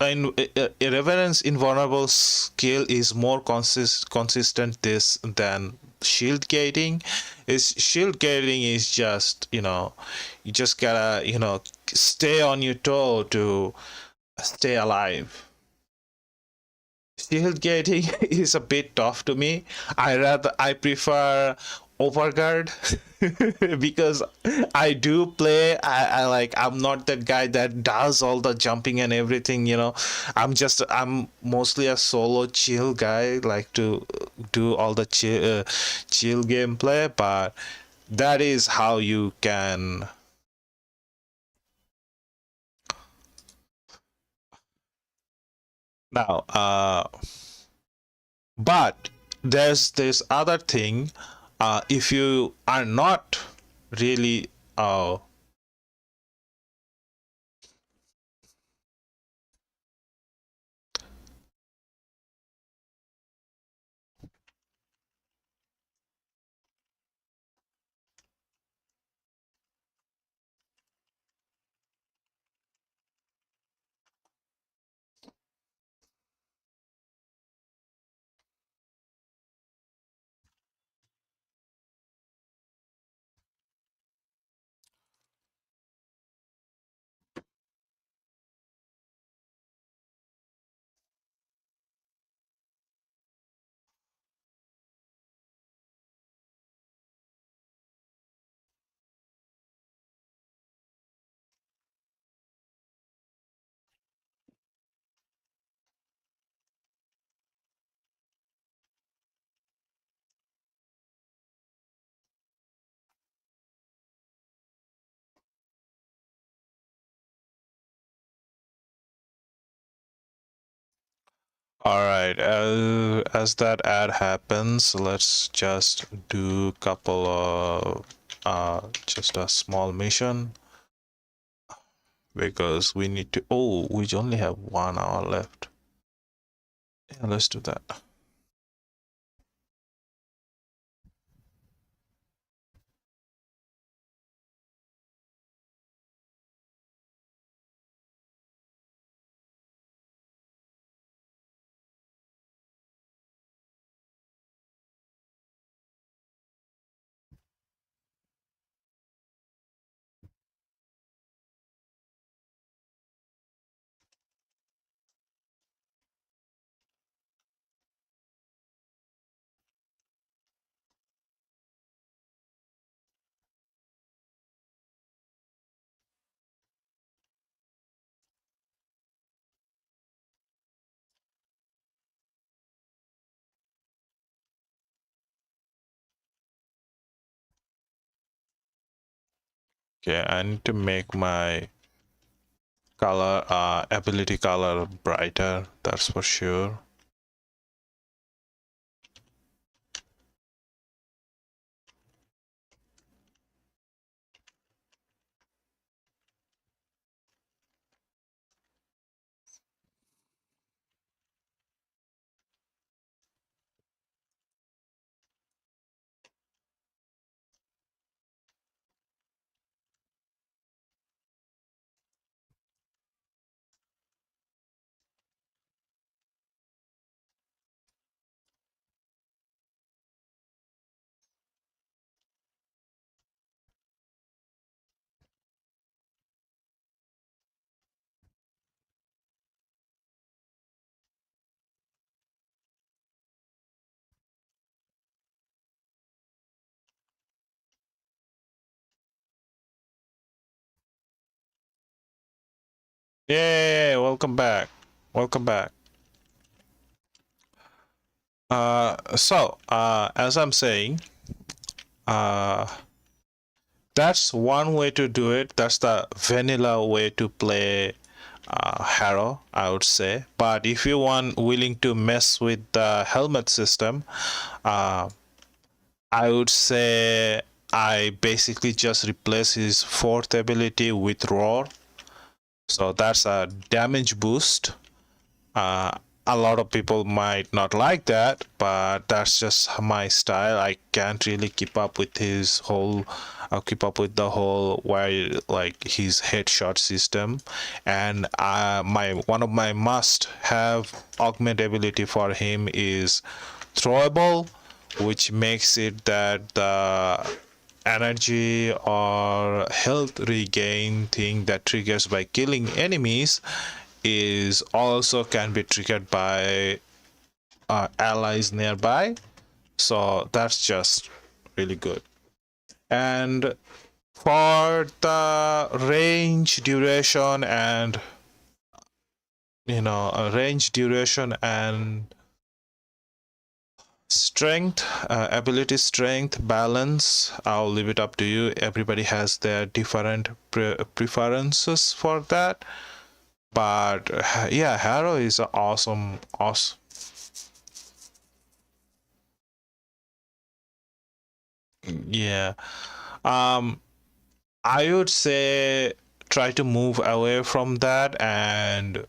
invulnerable skill is more consistent this than shield gating. Is shield gating is just, you just gotta, stay on your toe to stay alive. Shield gating is a bit tough to me. I prefer overguard because I do play. I like, I'm not that guy that does all the jumping and everything. I'm mostly a solo chill guy. Like to do all the chill gameplay, but that is how you can. Now, but there's this other thing. If you are not really all right, as that ad happens, let's just do a couple of just a small mission because we need to. Oh, we only have 1 hour left. Yeah, let's do that. Okay, I need to make my color ability color brighter, that's for sure. Yay, welcome back. Welcome back. As I'm saying, that's one way to do it. That's the vanilla way to play Harrow, I would say. But if you want willing to mess with the helmet system, I would say I basically just replace his fourth ability with Roar. So that's a damage boost. A lot of people might not like that, but that's just my style. I can't really keep up with his whole keep up with the whole like his headshot system. And my one of my must have augment ability for him is throwable, which makes it that the energy or health regain thing that triggers by killing enemies is also can be triggered by allies nearby. So that's just really good. And for the range duration and range duration and strength, ability strength balance, I'll leave it up to you. Everybody has their different preferences for that. But yeah, Harrow is awesome. Yeah. I would say try to move away from that and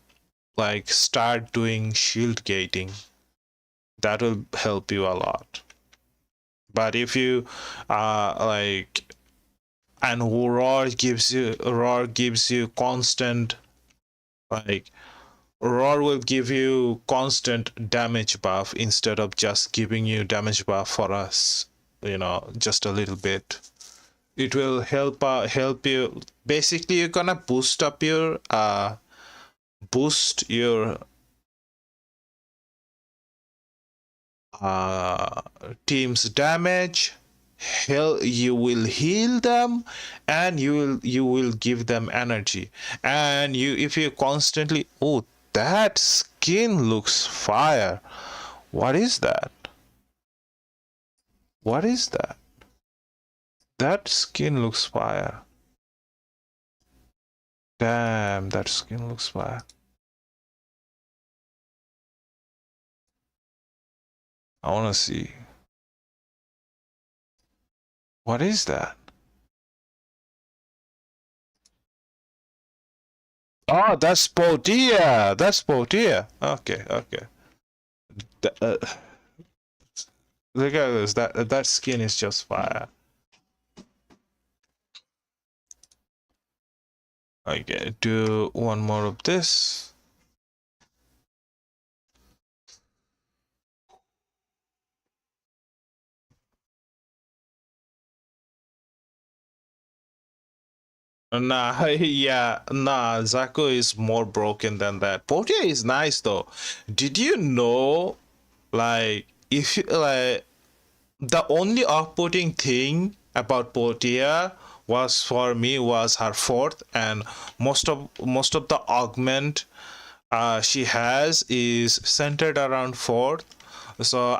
like start doing shield gating. That will help you a lot. But if you like, and roar gives you constant, like roar will give you constant damage buff instead of just giving you damage buff for us, just a little bit. It will help you. Basically, you're gonna boost your team's damage. You will heal them, and you will give them energy. And if you constantly, oh, that skin looks fire. What is that? What is that? That skin looks fire. Damn, that skin looks fire. I wanna see. What is that? Oh, that's Portia. That's Portia. Okay, okay. Look at this. That skin is just fire. Okay, do one more of this. Nah, yeah, nah, Zaku is more broken than that. Portia is nice though. Did you know, like, if you, like, the only off-putting thing about Portia was for me was her fourth, and most of the augment she has is centered around fourth. So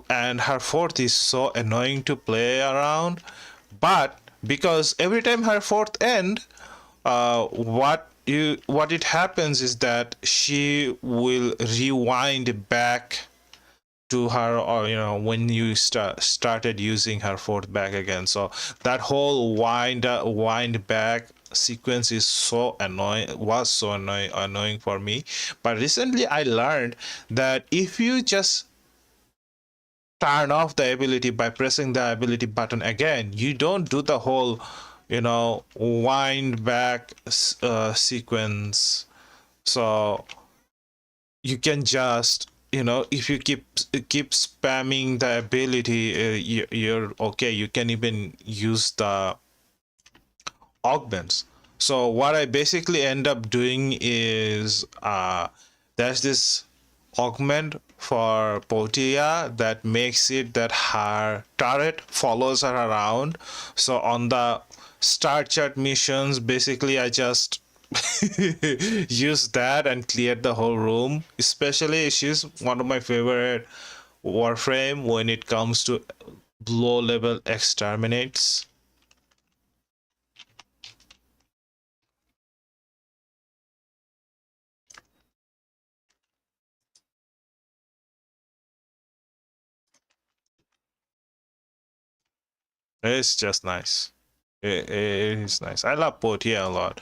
and her fourth is so annoying to play around, but because every time her fourth end, what it happens is that she will rewind back to her, or when you started using her fourth back again. So that whole wind back sequence is so annoying for me. But recently I learned that if you just turn off the ability by pressing the ability button again, you don't do the whole wind back sequence. So you can just, if you keep spamming the ability, you're okay. You can even use the augments. So what I basically end up doing is there's this augment for Portia that makes it that her turret follows her around. So on the start chart missions, basically I just use that and cleared the whole room. Especially she's one of my favorite Warframe when it comes to low level exterminates. It's just nice. It is nice. I love Portia a lot.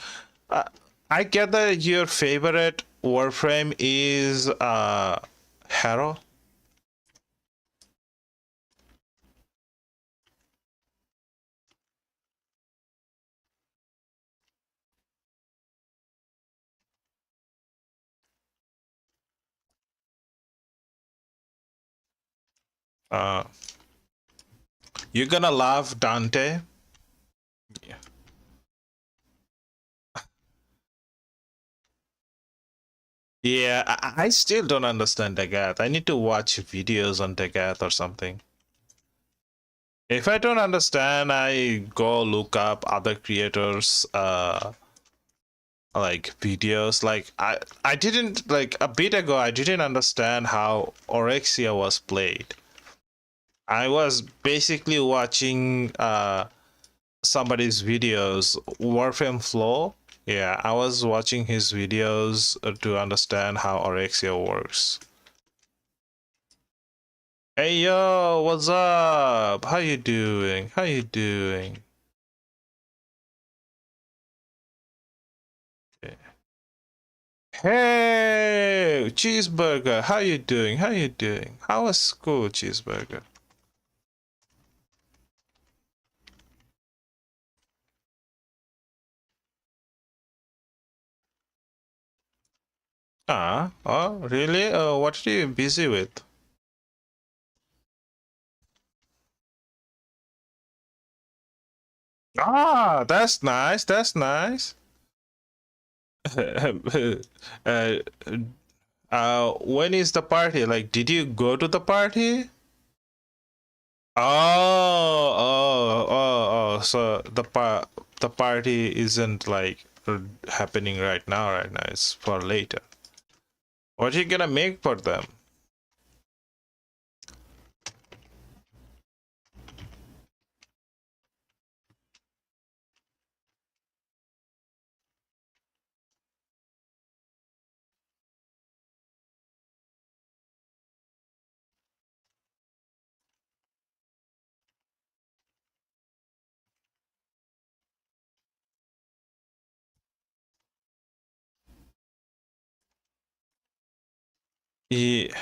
Uh, I get that your favorite Warframe is Harrow. Uh, you're gonna love Dante. Yeah. Yeah, I still don't understand Dagat. I need to watch videos on Dagat or something. If I don't understand, I go look up other creators like videos. Like I didn't like a bit ago I didn't understand how Orexia was played. I was basically watching somebody's videos, Warframe Flow. Yeah, I was watching his videos to understand how Orexia works. Hey yo, what's up? How you doing? How you doing? Hey, Cheeseburger, how you doing? How you doing? How was school, Cheeseburger? Ah, oh, really? What are you busy with? Ah, that's nice. That's nice. uh, when is the party? Like, did you go to the party? Oh. So the party isn't like happening right now. Right now, it's for later. What are you gonna make for them? Yeah.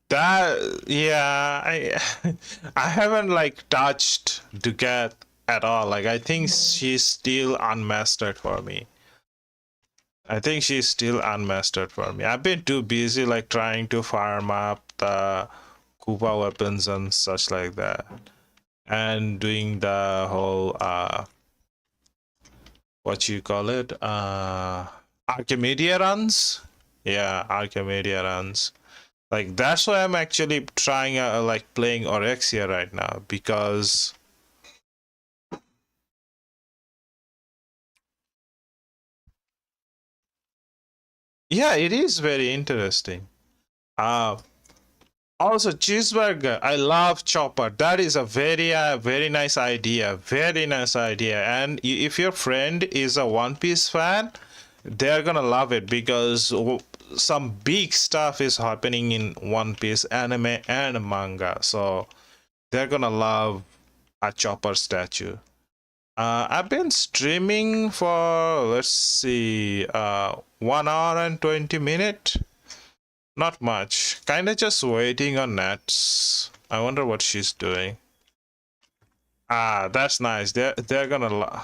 That yeah, I haven't like touched Ducat at all. Like I think she's still unmastered for me. I think she's still unmastered for me. I've been too busy like trying to farm up the Koopa weapons and such like that. And doing the whole what you call it? Archimedia runs? Yeah, Archimedia runs. Like that's why I'm actually trying like playing Orexia right now because yeah, it is very interesting. Uh Also cheeseburger. I love chopper. That is a very nice idea. Very nice idea. And if your friend is a One Piece fan, they're gonna love it because some big stuff is happening in One Piece anime and manga. So they're gonna love a chopper statue. I've been streaming for let's see, 1 hour and 20 minutes. Not much. Kinda just waiting on Nets. I wonder what she's doing. Ah, that's nice. They're gonna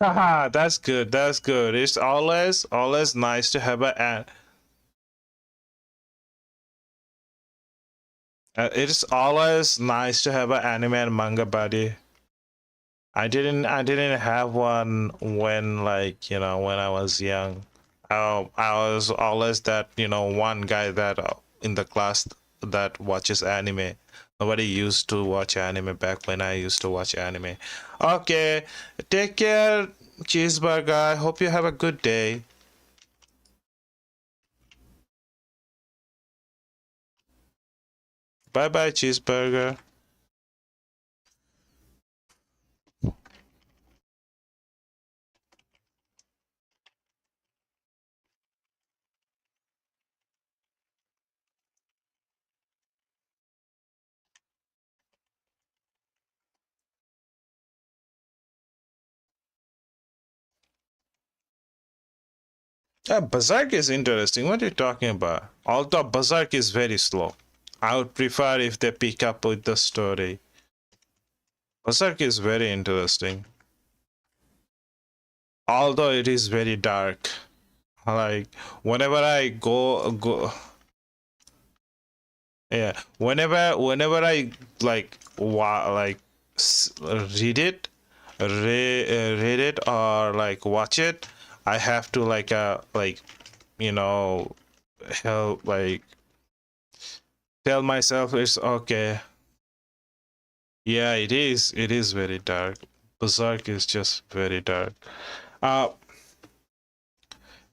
haha, that's good. That's good. It's always nice to have It's always nice to have an anime and manga buddy. I didn't have one when, like, when I was young. I was always that, one guy that in the class that watches anime. Nobody used to watch anime back when I used to watch anime. Okay, take care, cheeseburger. I hope you have a good day. Bye bye, cheeseburger. Berserk is interesting. What are you talking about? Although Berserk is very slow. I would prefer if they pick up with the story. Berserk is very interesting. Although it is very dark. Like, whenever I go yeah, whenever I read it, read it or like watch it, I have to you know help, like, tell myself it's okay. Yeah, it is very dark. Berserk is just very dark. uh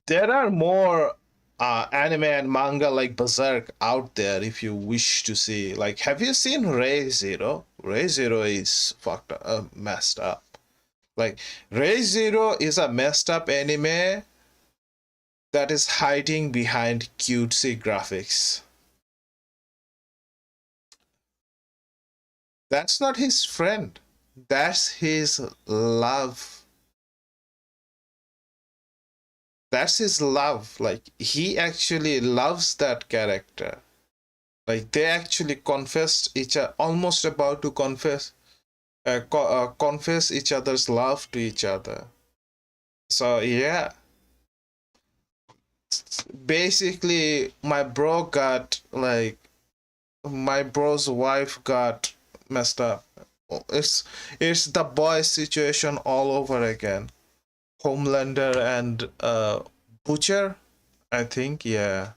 there are more anime and manga like Berserk out there if you wish to see. Like, have you seen Ray Zero? Ray Zero is fucked up, messed up. Like, Ray Zero is a messed up anime that is hiding behind cutesy graphics. That's not his friend. That's his love. That's his love. Like, he actually loves that character. Like, they actually confessed each other, almost about to confess confess each other's love to each other. So yeah, basically my bro's wife got messed up. It's the boy situation all over again. Homelander and Butcher, I think. Yeah.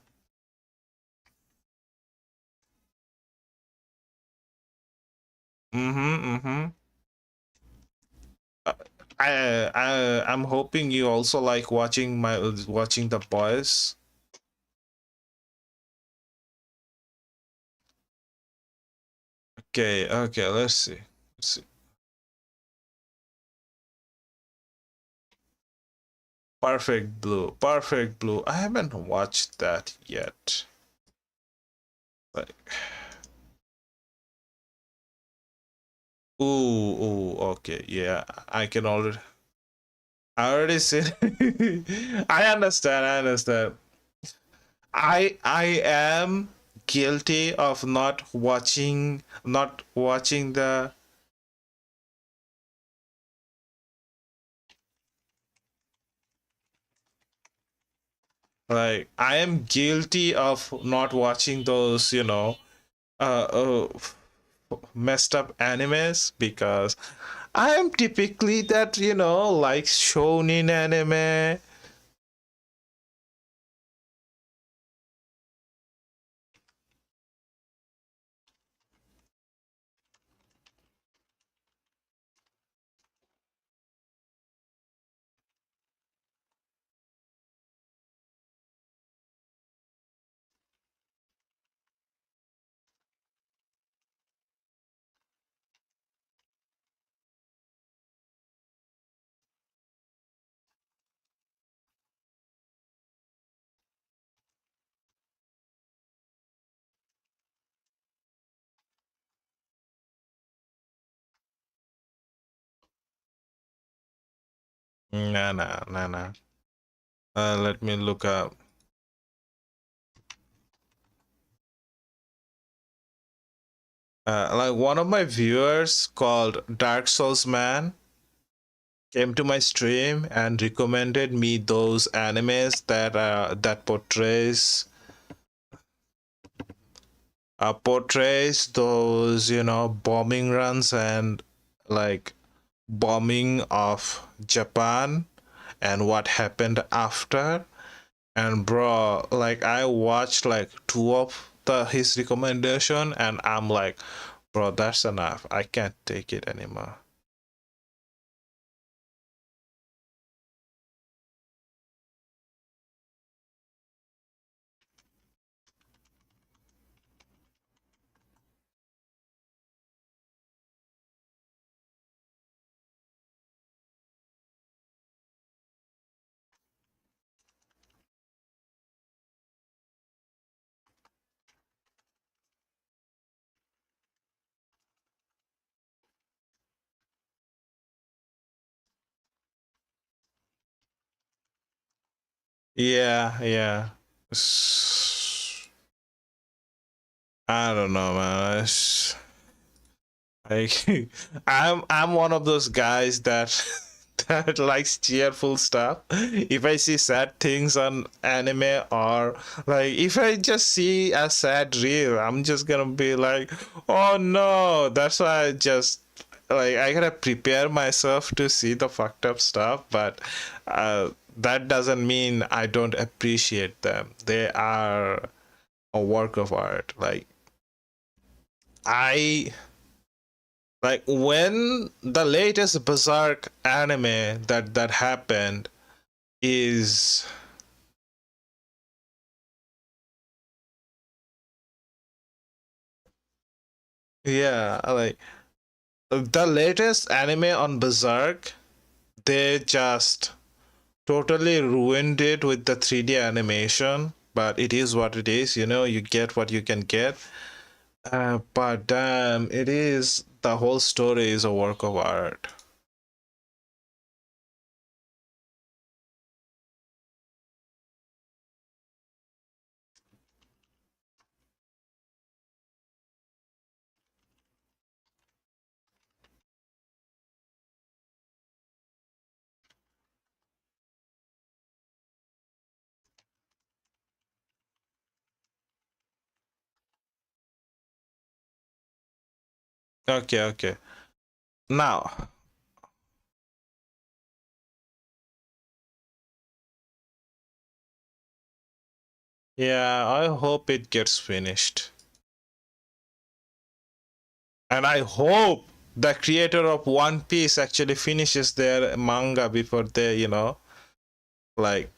Mm-hmm. I'm hoping you also like watching the boys. Okay, let's see. Perfect Blue. I haven't watched that yet. Like, ooh, okay, yeah, I already said. I understand. I am guilty of not watching the. Like, I am guilty of not watching those, messed up animes, because I am typically that, like shonen anime. Nah. Let me look up. Like, one of my viewers called Dark Souls Man came to my stream and recommended me those animes that portrays portrays those, you know, bombing runs and like bombing of Japan and what happened after. And bro, like I watched like two of his recommendation and I'm like, bro, that's enough. I can't take it anymore. Yeah, yeah. I don't know, man. Like, I'm one of those guys that that likes cheerful stuff. If I see sad things on anime or like if I just see a sad reel, I'm just gonna be like, oh no. That's why I just like I gotta prepare myself to see the fucked up stuff, but that doesn't mean I don't appreciate them. They are a work of art. I like when the latest Berserk anime that happened is yeah, like the latest anime on Berserk, they just totally ruined it with the 3D animation, but it is what it is, you know, you get what you can get. But damn, it is the whole story is a work of art. Okay, okay. Now, yeah, I hope it gets finished. And I hope the creator of One Piece actually finishes their manga before they, you know, like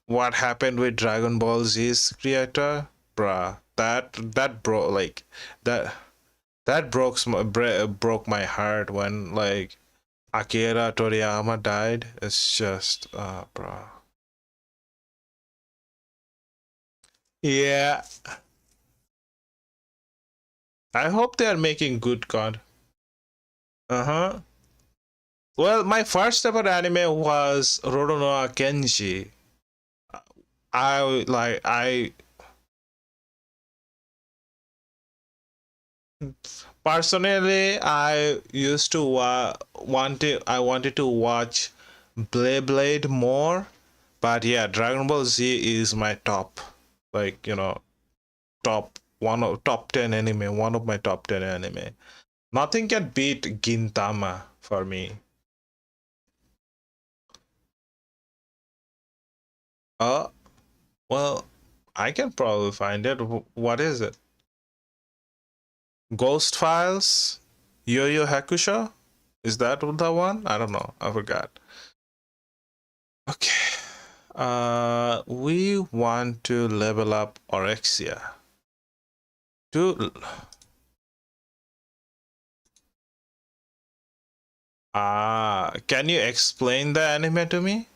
what happened with Dragon Ball Z's creator, bruh. That bro like that broke my heart when like Akira Toriyama died. It's just bruh. Yeah, I hope they are making good content. Uh-huh. Well, my first ever anime was Roronoa Kenji. I personally I used to wanted to watch Blade more, but yeah, Dragon Ball Z is my top, like you know, top 10 anime, one of my top 10 anime. Nothing can beat Gintama for me. Uh, well, I can probably find it. What is it? Ghost Files? Yo Yo Hakusho? Is that the one? I don't know. I forgot. Okay. We want to level up Oraxia. To can you explain the anime to me?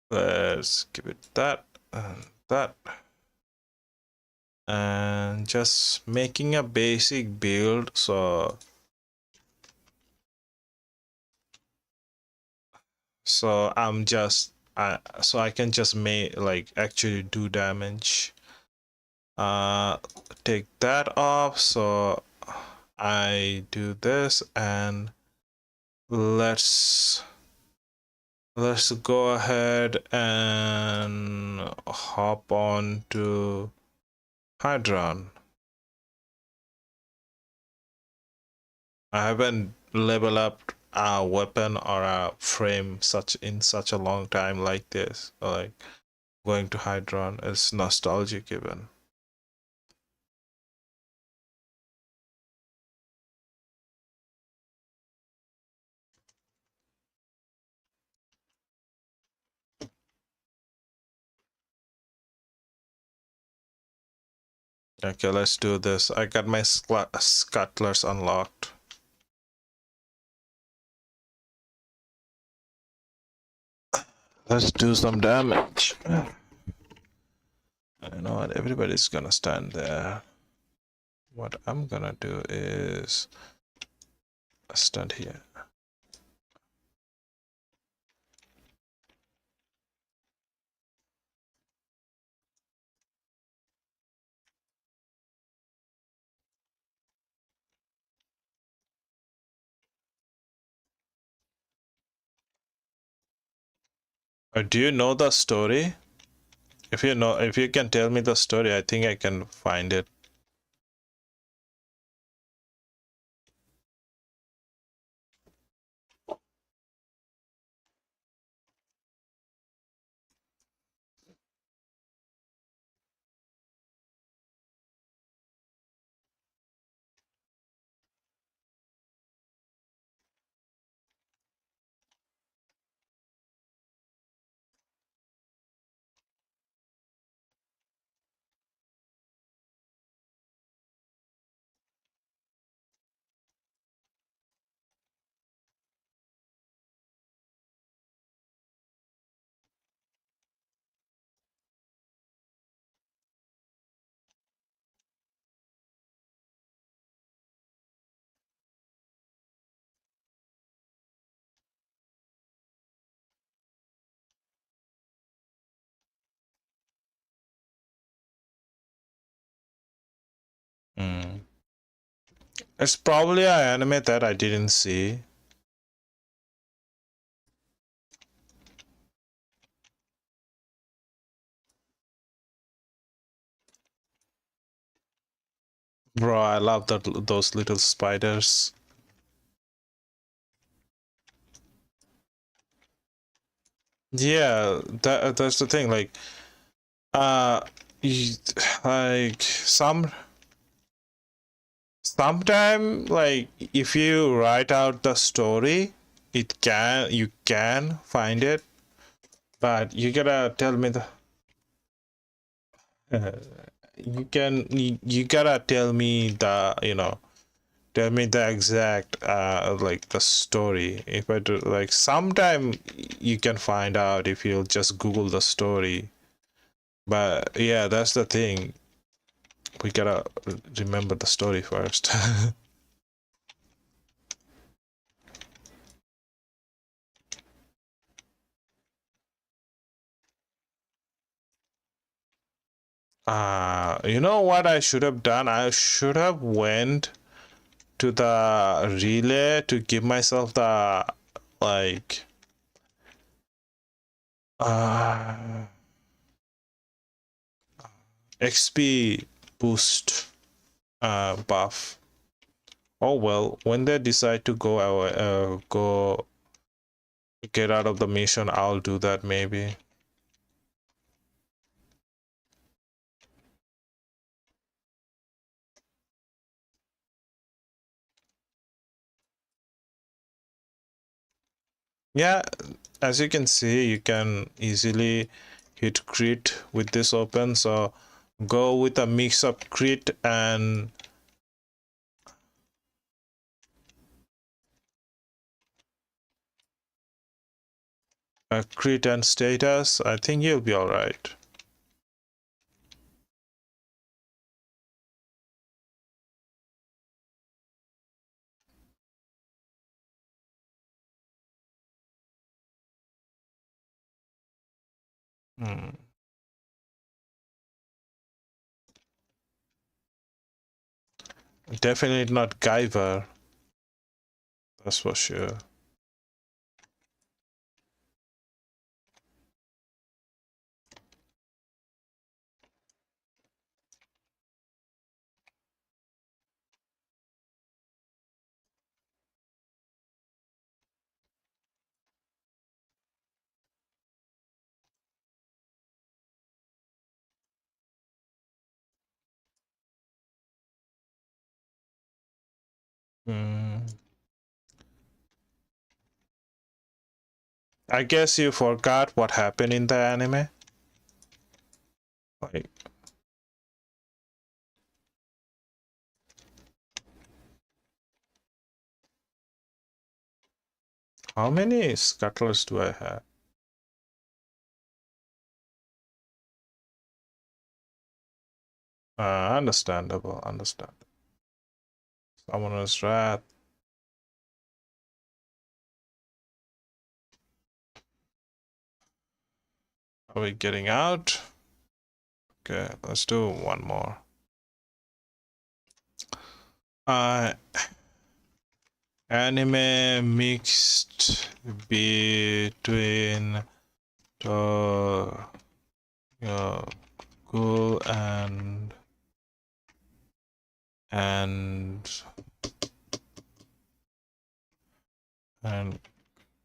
Let's give it that and that. And just making a basic build so I'm just so I can just make like actually do damage. Take that off so I do this and let's let's go ahead and hop on to Hydron. I haven't leveled up a weapon or a frame in such a long time like this. Like going to Hydron is nostalgic even. Okay, let's do this. I got my scuttlers unlocked. Let's do some damage. You know what? Everybody's gonna stand there. What I'm gonna do is stand here. Do you know the story? If you can tell me the story, I think I can find it. Mm. It's probably an anime that I didn't see. Bro, I love those little spiders. Yeah, that's the thing. Like, uh, you, like sometime like if you write out the story, you can find it, but you gotta tell me the. You gotta tell me the tell me the exact like the story. If I do like sometime you can find out if you'll just Google the story. But yeah, that's the thing. We gotta remember the story first. You know what I should have done? I should have went to the relay to give myself the like uh XP boost buff. Oh well, when they decide to go get out of the mission, I'll do that maybe. Yeah, as you can see, you can easily hit crit with this open, so go with a mix of crit and status. I think you'll be all right. Definitely not Guyver. That's for sure. Hmm. I guess you forgot what happened in the anime. Like, how many scuttlers do I have? Understandable, understandable. Summoner's Wrath. Are we getting out? Okay, let's do one more. Anime mixed between the cool and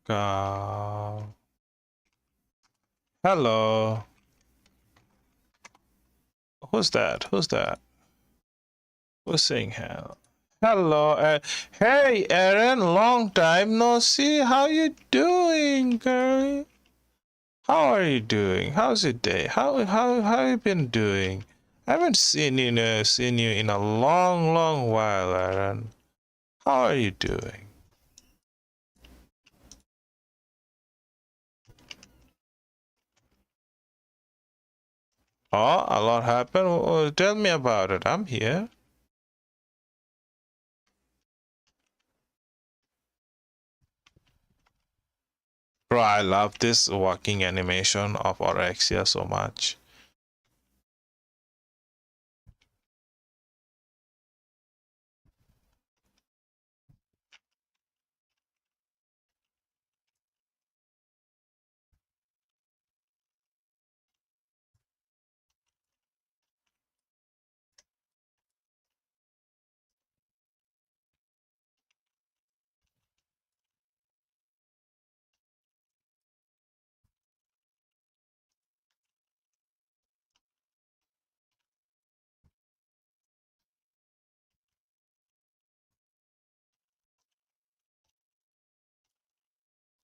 uh, hello. Who's that? Who's that? Who's saying hello? Hello. Hey, Aaron. Long time no see. How you doing, girl? How are you doing? How's your day? How you been doing? I haven't seen you in a long while, Aaron. How are you doing? Oh, a lot happened. Tell me about it. I'm here. Bro, I love this walking animation of Oraxia so much.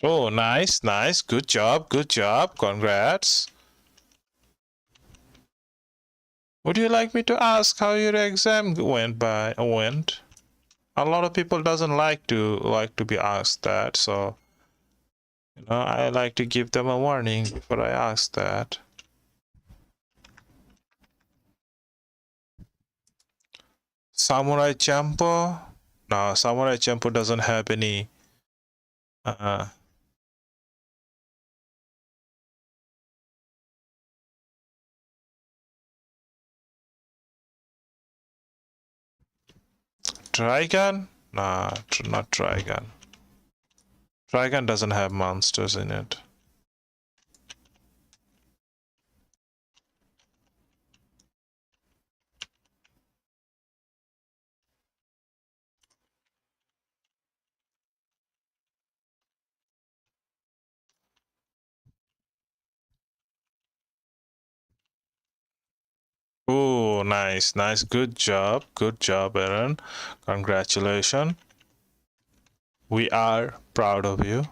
Oh, nice, nice. Good job, good job. Congrats. Would you like me to ask how your exam went? A lot of people doesn't like to be asked that, so I like to give them a warning before I ask that. Samurai Champloo? No, Samurai Champloo doesn't have any Trigun? Nah, not Trigun. Trigun doesn't have monsters in it. Oh, nice, nice. Good job, Aaron. Congratulations. We are proud of you.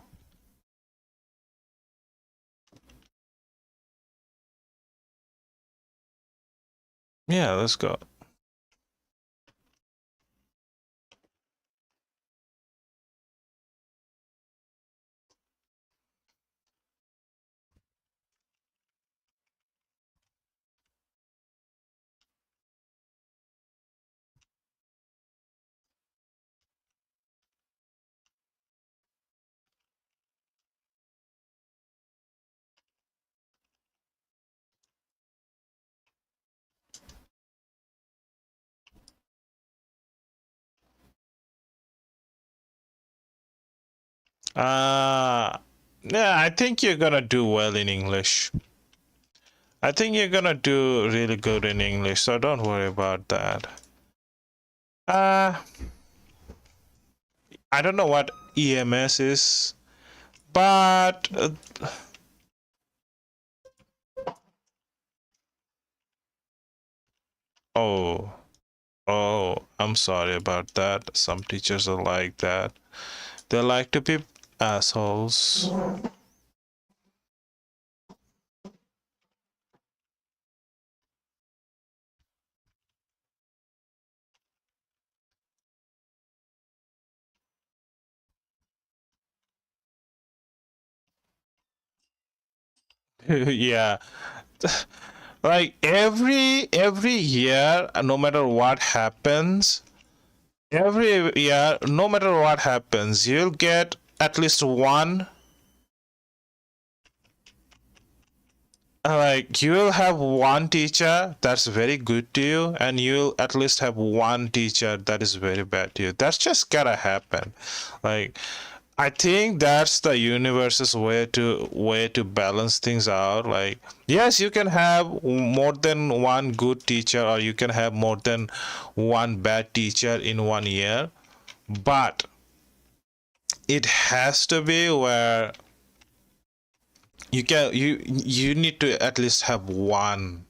Yeah, let's go. Yeah, I think you're gonna do well in English. I think you're gonna do really good in English, so don't worry about that. I don't know what EMS is, but oh, I'm sorry about that. Some teachers are like that. They like to be assholes. Yeah. Like every year, no matter what happens, every year, no matter what happens, you'll get at least one. Like you'll have one teacher that's very good to you, and you'll at least have one teacher that is very bad to you. That's just gotta happen. Like I think that's the universe's way to balance things out. Like yes, you can have more than one good teacher, or you can have more than one bad teacher in one year, but it has to be where you need to at least have one.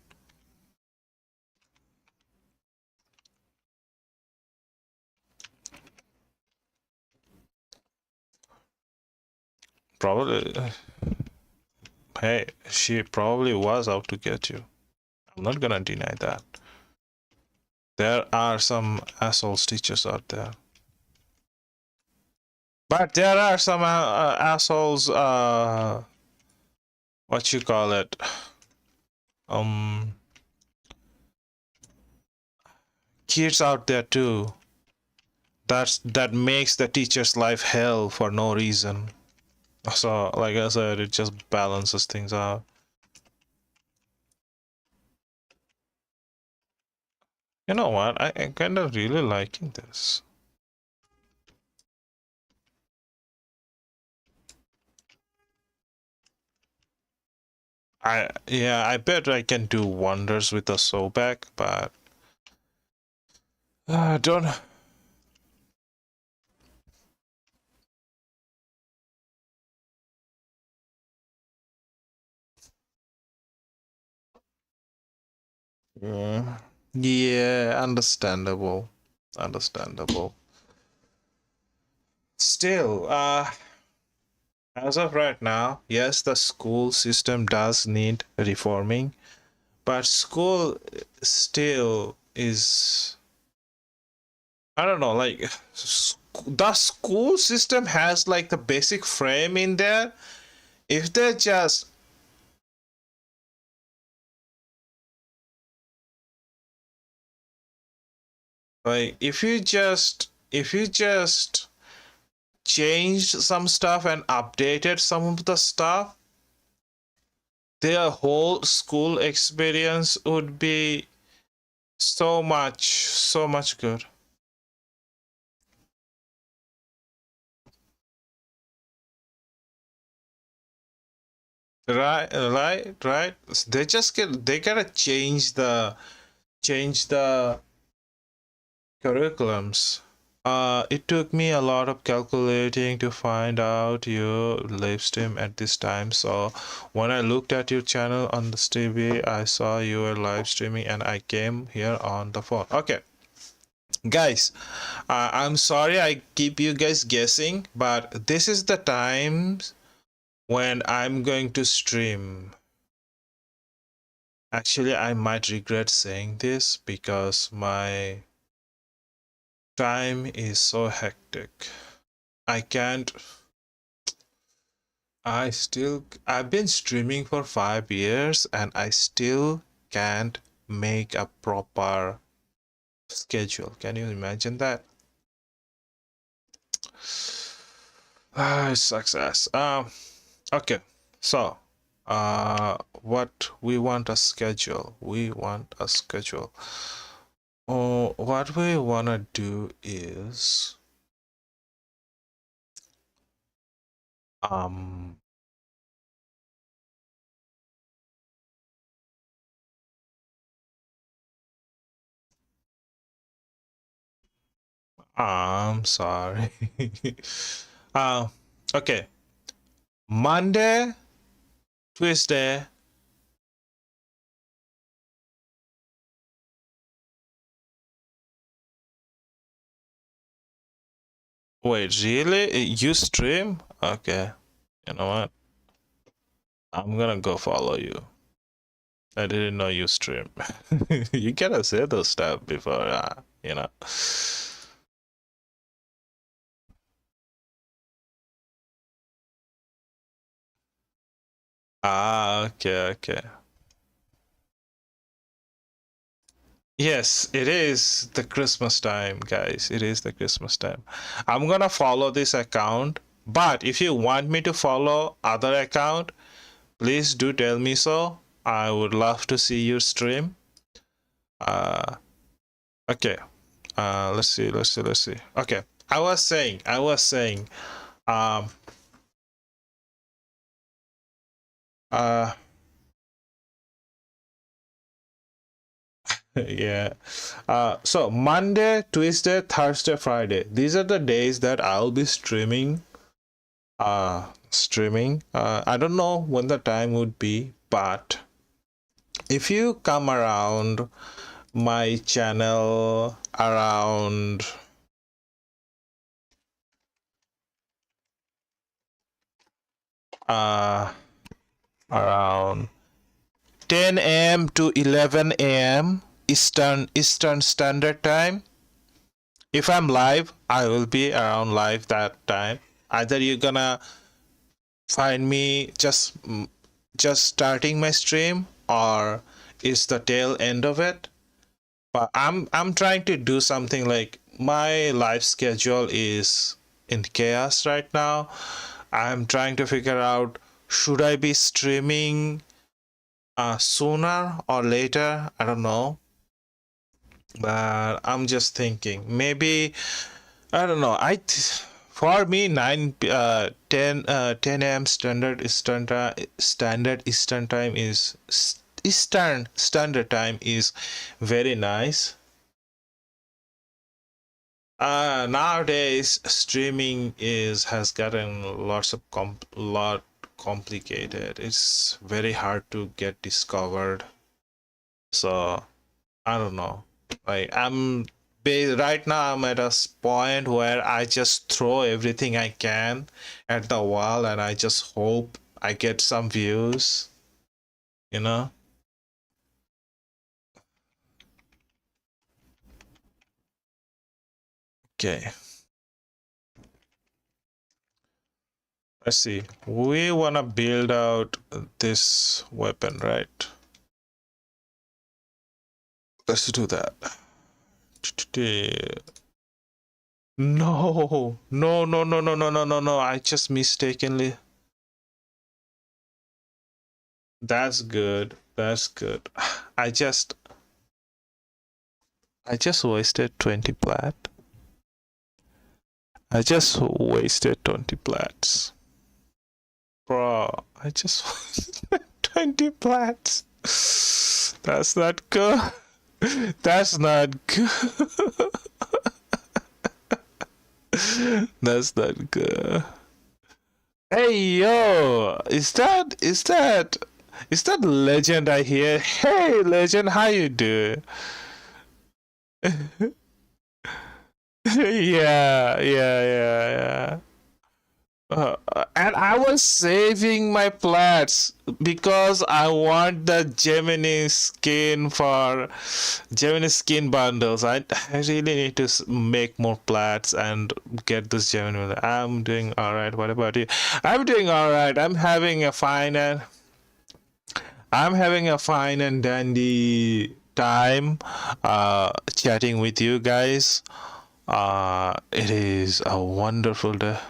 Probably. Hey, she probably was out to get you. I'm not gonna deny that. There are some assholes teachers out there. But there are some assholes, what you call it? Um, Kids out there too. That makes the teacher's life hell for no reason. So, like I said, it just balances things out. You know what? I'm kind of really liking this. I bet I can do wonders with the Sobek, but don't. Yeah, understandable. Understandable. Still, as of right now, yes, the school system does need reforming, but school still is, I don't know, like the school system has like the basic frame in there. If they just like if you just changed some stuff and updated some of the stuff, their whole school experience would be so much good. Right. They gotta change the curriculums. It took me a lot of calculating to find out your live stream at this time. So when I looked at your channel on the TV, I saw you were live streaming, and I came here on the phone. Okay, guys, I'm sorry I keep you guys guessing, but this is the time when I'm going to stream. Actually, I might regret saying this because my time is so hectic. I've been streaming for 5 years and I still can't make a proper schedule. Can you imagine that? It sucks ass. Okay, so what we want a schedule. Oh, what we wanna do is um I'm sorry. uh okay. Monday, Tuesday, Wait, really? You stream? Okay. You know what? I'm gonna go follow you. I didn't know you stream. You gotta say those stuff before, you know. Ah, okay, okay. Yes, it is the Christmas time, guys. It is the Christmas time. I'm gonna follow this account, but if you want me to follow other account, please do tell me so. I would love to see your stream. Okay. Let's see. Okay. I was saying, um, yeah. So Monday, Tuesday, Thursday, Friday. These are the days that I'll be streaming. I don't know when the time would be, but if you come around my channel around around 10 a.m. to 11 a.m. Eastern Standard Time. If I'm live, I will be around live that time. Either you're gonna find me just starting my stream, or it's the tail end of it. But I'm trying to do something like my live schedule is in chaos right now. I'm trying to figure out, should I be streaming sooner or later? I don't know. But I'm just thinking, maybe, I don't know. For me, 10 a.m. Standard Eastern Time is Eastern Standard Time is very nice. Nowadays streaming has gotten lot complicated. It's very hard to get discovered. So I don't know. Like right now I'm at a point where I just throw everything I can at the wall and I just hope I get some views, you know? Okay. Let's see. We want to build out this weapon, right? Let's do that. No. I just mistakenly. That's good. I just wasted 20 plat. I just wasted 20 plats. Bro, I just wasted 20 plats. That's not good. That's not good. That's not good. Hey yo, is that Legend I hear? Hey Legend, how you doing? Yeah. And I was saving my plats because I want the Gemini skin bundles. I really need to make more plats and get this Gemini. I'm doing all right. What about you? I'm doing all right. I'm having a fine and dandy time chatting with you guys. It is a wonderful day.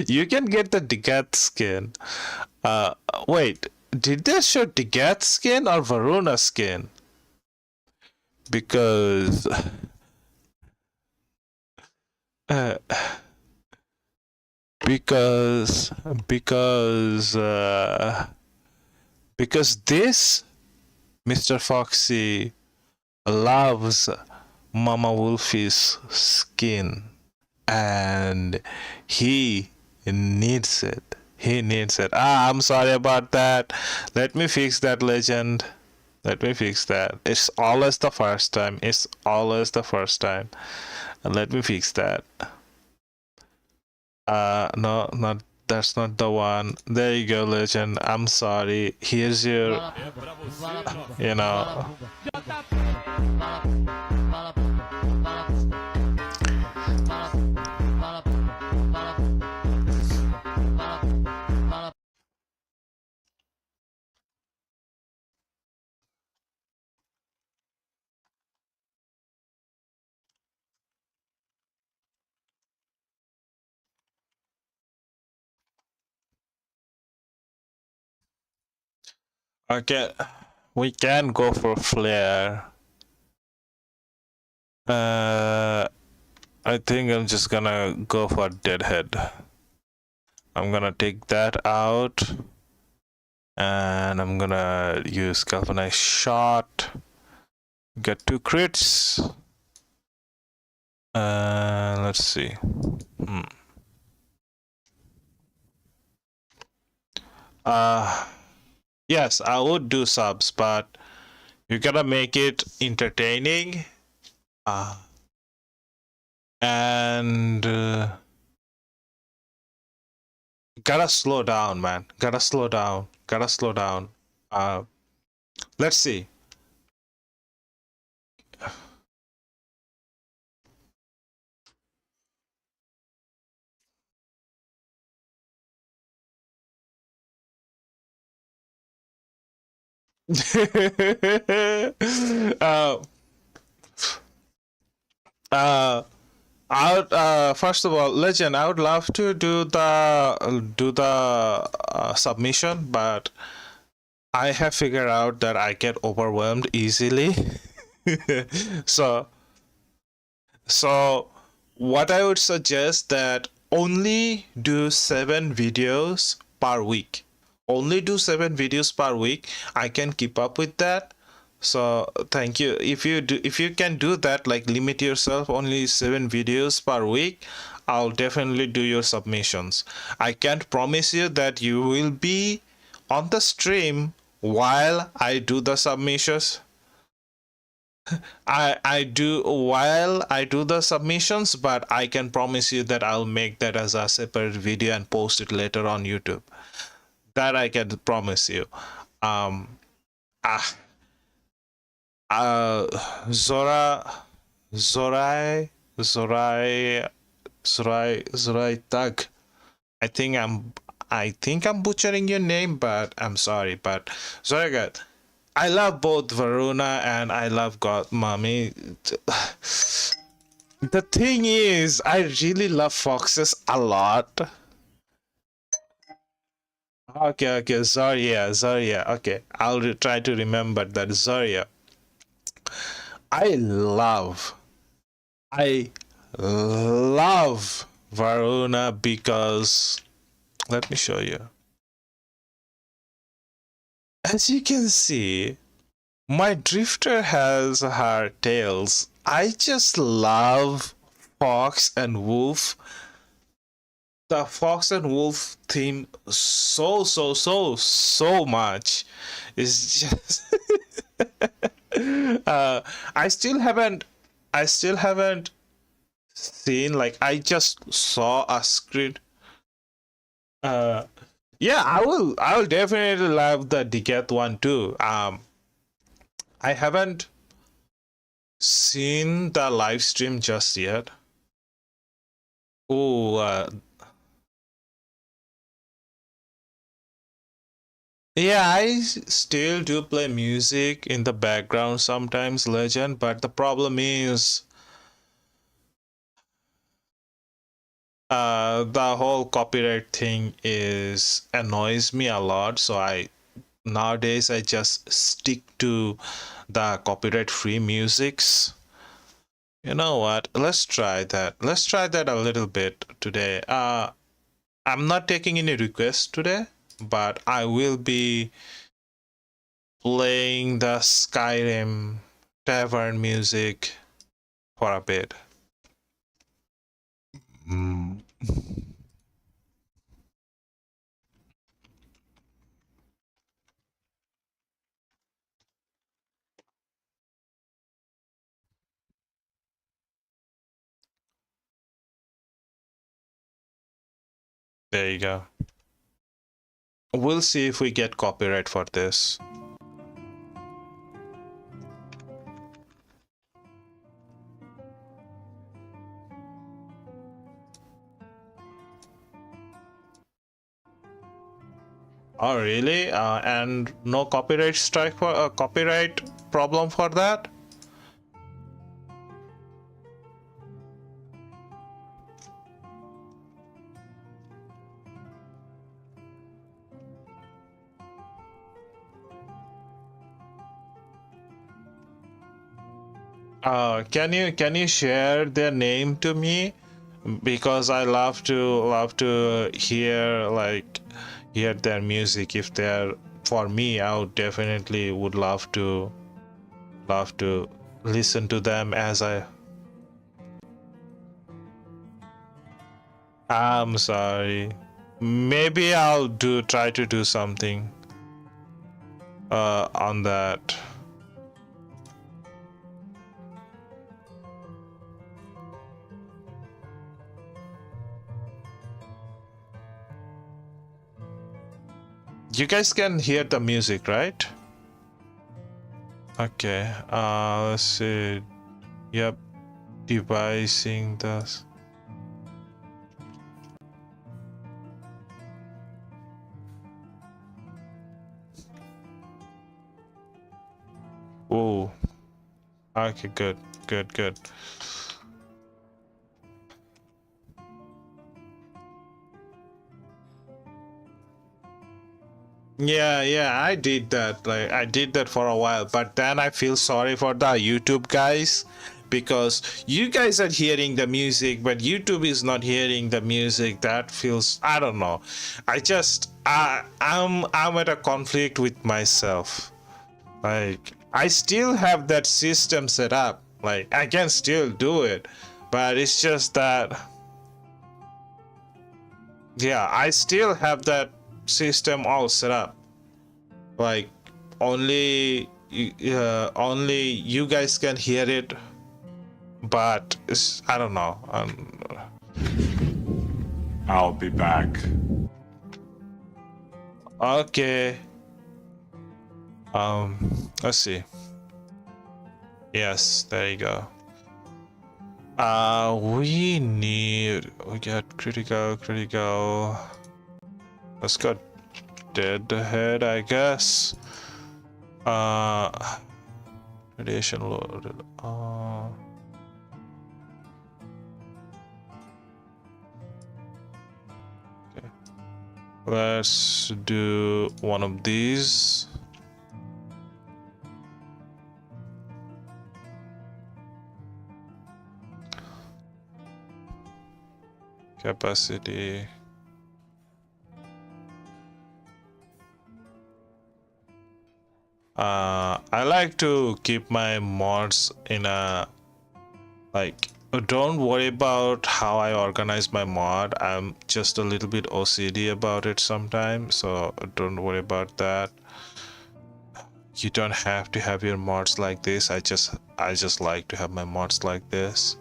You can get the Degath skin. Wait, did they show Degath skin or Varuna skin? Because this Mr. Foxy loves Mama Wolfie's skin and he needs it. I'm sorry about that. Let me fix that, Legend. Let me fix that. It's always the first time. It's always the first time. And let me fix that. No, not that's not the one. There you go, Legend. I'm sorry. Here's your, you know. Okay, we can go for flare. I think I'm just gonna go for deadhead. I'm gonna take that out, and I'm gonna use galvanized shot. Get 2 crits. Let's see. Yes, I would do subs, but you gotta make it entertaining. And gotta slow down, man. Gotta slow down. Gotta slow down. Let's see. uh, first of all, Legend, I would love to do the submission, but I have figured out that I get overwhelmed easily. so what I would suggest that only do 7 videos per week. Only do 7 videos per week. I can keep up with that. So thank you. If you can do that, like limit yourself only 7 videos per week, I'll definitely do your submissions. I can't promise you that you will be on the stream while I do the submissions. I do while I do the submissions, but I can promise you that I'll make that as a separate video and post it later on YouTube. That I can promise you. Zorai Tug. I think I'm butchering your name, but I'm sorry. But Zoragat, I love both Varuna and I love God Mommy. The thing is, I really love foxes a lot. Okay, Zarya. Okay, I'll try to remember that Zarya. I love Varuna because let me show you. As you can see, my drifter has her tails. I just love Fox and Wolf. The Fox and Wolf theme so much. It's just I still haven't seen, like, I just saw a screen. Yeah, I will definitely love the Decathlon one too. I haven't seen the live stream just yet. Oh, yeah, I still do play music in the background sometimes, Legend, but the problem is the whole copyright thing annoys me a lot, so nowadays I just stick to the copyright free musics. You know what? Let's try that. Let's try that a little bit today. I'm not taking any requests today, but I will be playing the Skyrim tavern music for a bit. There you go. We'll see if we get copyright for this. Oh, really? And no copyright strike for a copyright problem for that? Can you share their name to me? Because I love to hear their music. If they're for me, I would definitely would love to listen to them as I'm sorry. Maybe I'll try to do something on that. You guys can hear the music, right? Okay. Let's see. Yep. Devising this. Oh. Okay, good. Good. Yeah, I did that. Like I did that for a while, but then I feel sorry for the YouTube guys because you guys are hearing the music, but YouTube is not hearing the music. That feels, I don't know. I'm at a conflict with myself. Like I still have that system set up. Like I can still do it, but it's just that yeah, I still have that system all set up. Like only you guys can hear it, but I don't know. I'll be back. Okay. Let's see. Yes, there you go. We got critical. Let's go dead ahead, I guess. Radiation loaded. Okay. Let's do one of these. Capacity. I like to keep my mods in a like don't worry about how I organize my mod. I'm just a little bit OCD about it sometimes, so don't worry about that. You don't have to have your mods like this. I just like to have my mods like this.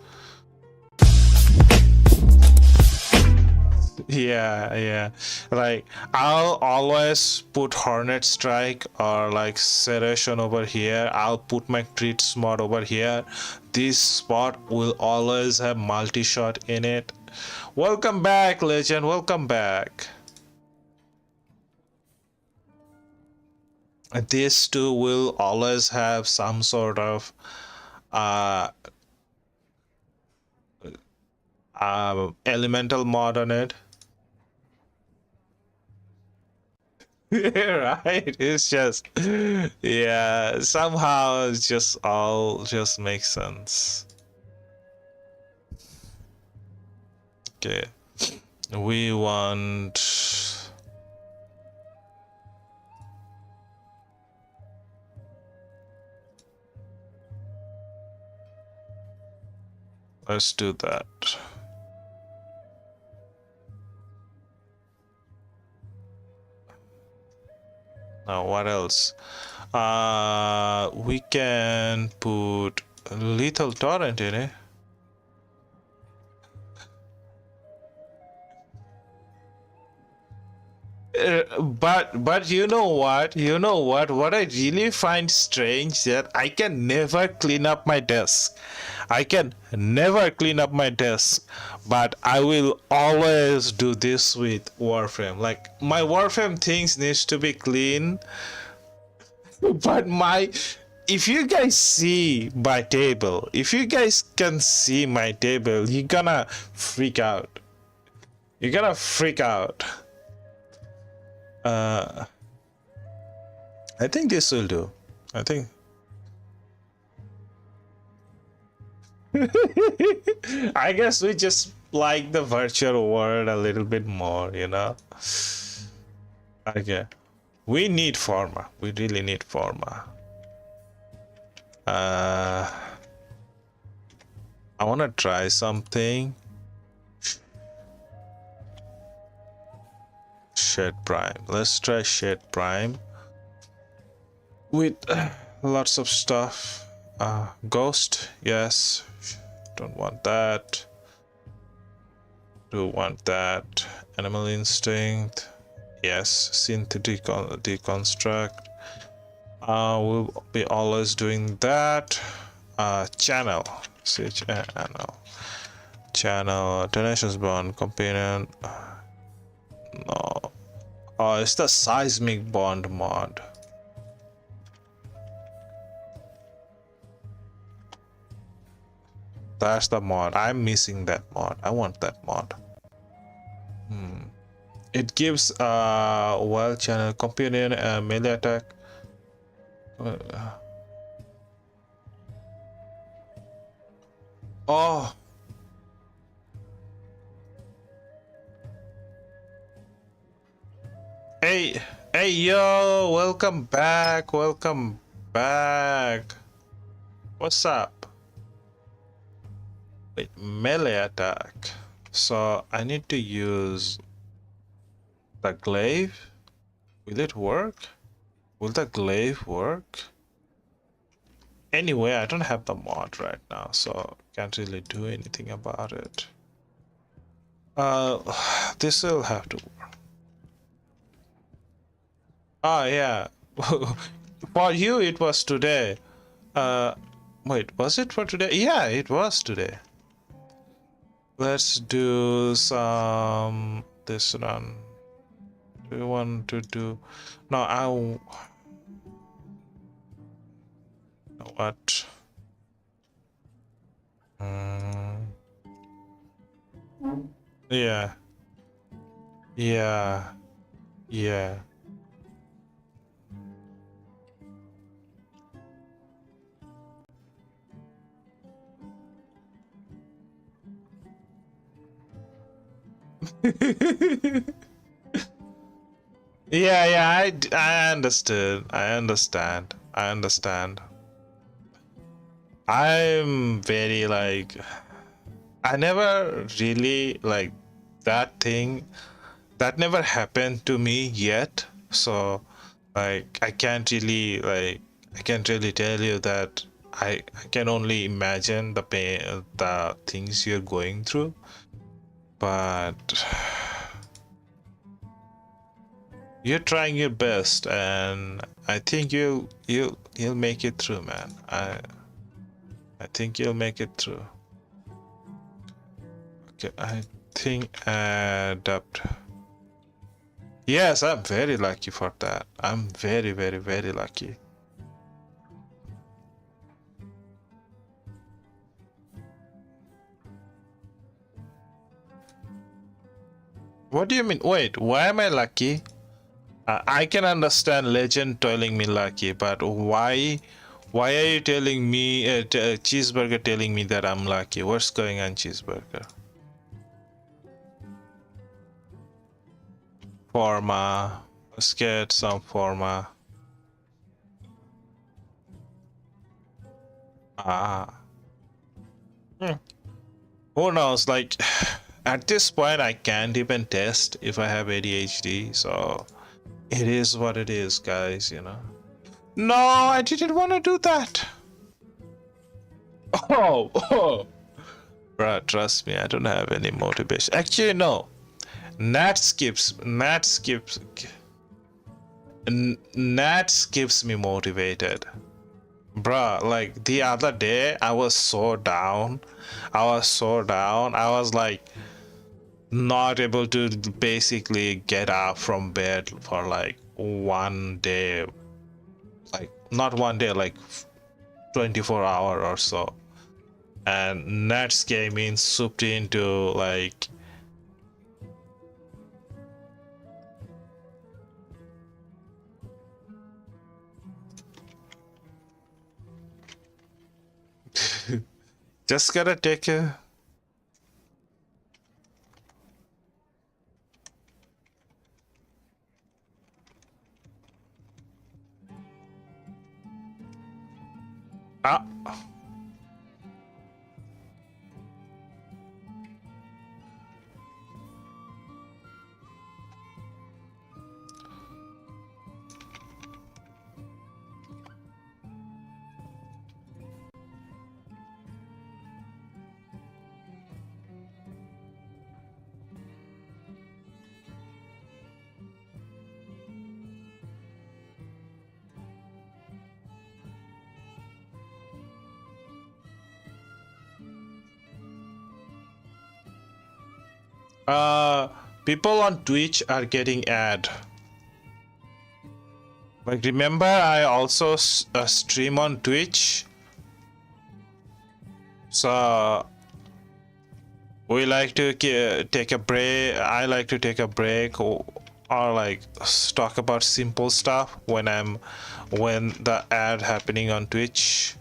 Yeah. Like I'll always put Hornet Strike or like Serration over here. I'll put my Treats mod over here. This spot will always have multi-shot in it. Welcome back, Legend. Welcome back. These two will always have some sort of elemental mod on it. Right, it's just yeah, somehow it's just all just makes sense. Okay, we want let's do that. Now what else? We can put lethal torrent in it. but you know what? You know what? What I really find strange that I can never clean up my desk. I can never clean up my desk, but I will always do this with Warframe. Like my Warframe things needs to be clean, but my if you guys see my table, if you guys can see my table, you're gonna freak out. You're gonna freak out. I think this will do. I think. I guess we just like the virtual world a little bit more, you know. Okay. We need Forma. We really need Forma. I wanna try something. Shed Prime. Let's try Shed Prime with lots of stuff. Ghost, yes. Don't want that. Do want that. Animal Instinct, yes. Synthetic deconstruct. We'll be always doing that. Channel, channel. Channel. Tenacious Bond Companion. No. Oh, it's the Seismic Bond mod. That's the mod. I'm missing that mod. I want that mod. It gives wild channel companion melee attack. Oh. Hey, yo, welcome back, welcome back. What's up? Wait, melee attack. So I need to use the glaive. Will it work? Will the glaive work? Anyway, I don't have the mod right now, so can't really do anything about it. This will have to work. Oh yeah, for you it was today. Wait, was it for today? Yeah, it was today. Let's do some this run. Do you want to do? No, what? Yeah. Yeah. Yeah. Yeah, I understood. I understand. I'm very like, I never really like that thing. That never happened to me yet. So like, I can't really tell you that I can only imagine the pain, the things you're going through. But you're trying your best, and I think you'll make it through, man. I think you'll make it through. Okay, I think adapt. Yes, I'm very lucky for that. I'm very, very, very lucky. What do you mean? Wait, why am I lucky? I can understand legend telling me lucky, but why are you telling me Cheeseburger telling me that I'm lucky? What's going on, Cheeseburger? Forma. Let's get some Forma. Who knows, like at this point I can't even test if I have ADHD, so it is what it is, guys, you know. No, I didn't want to do that. Oh. Bruh, trust me, I don't have any motivation. Actually, no. Nats keeps me motivated. Bruh, like the other day, I was so down. I was like not able to basically get up from bed for like one day. Like, not one day, like 24 hour or so. And Nats came in, souped into like just gotta take a ah. People on Twitch are getting ad. Like, remember I also stream on Twitch, so we like to take a break. I like to take a break, or like talk about simple stuff when the ad happening on Twitch.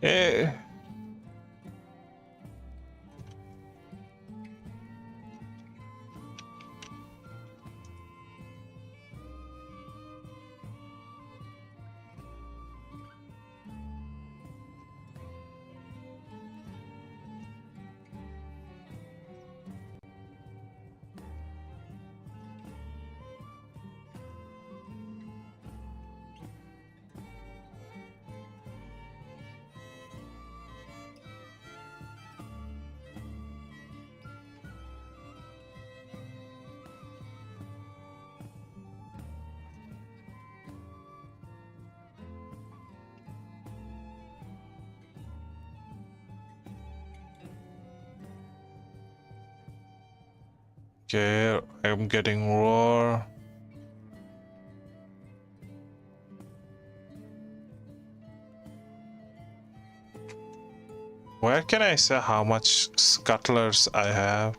Eh. Okay, I'm getting roar. Where can I say how much scuttlers I have?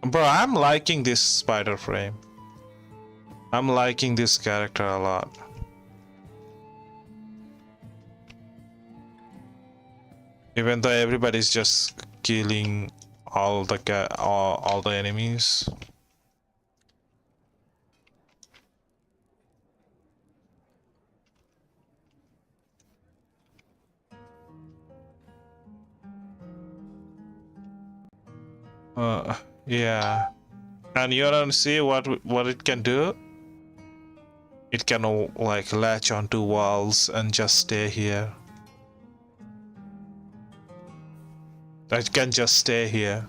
Bro, I'm liking this spider frame. I'm liking this character a lot. Even though everybody's just killing all the enemies. Yeah. And you don't see what it can do? It can like latch onto walls and just stay here. It can just stay here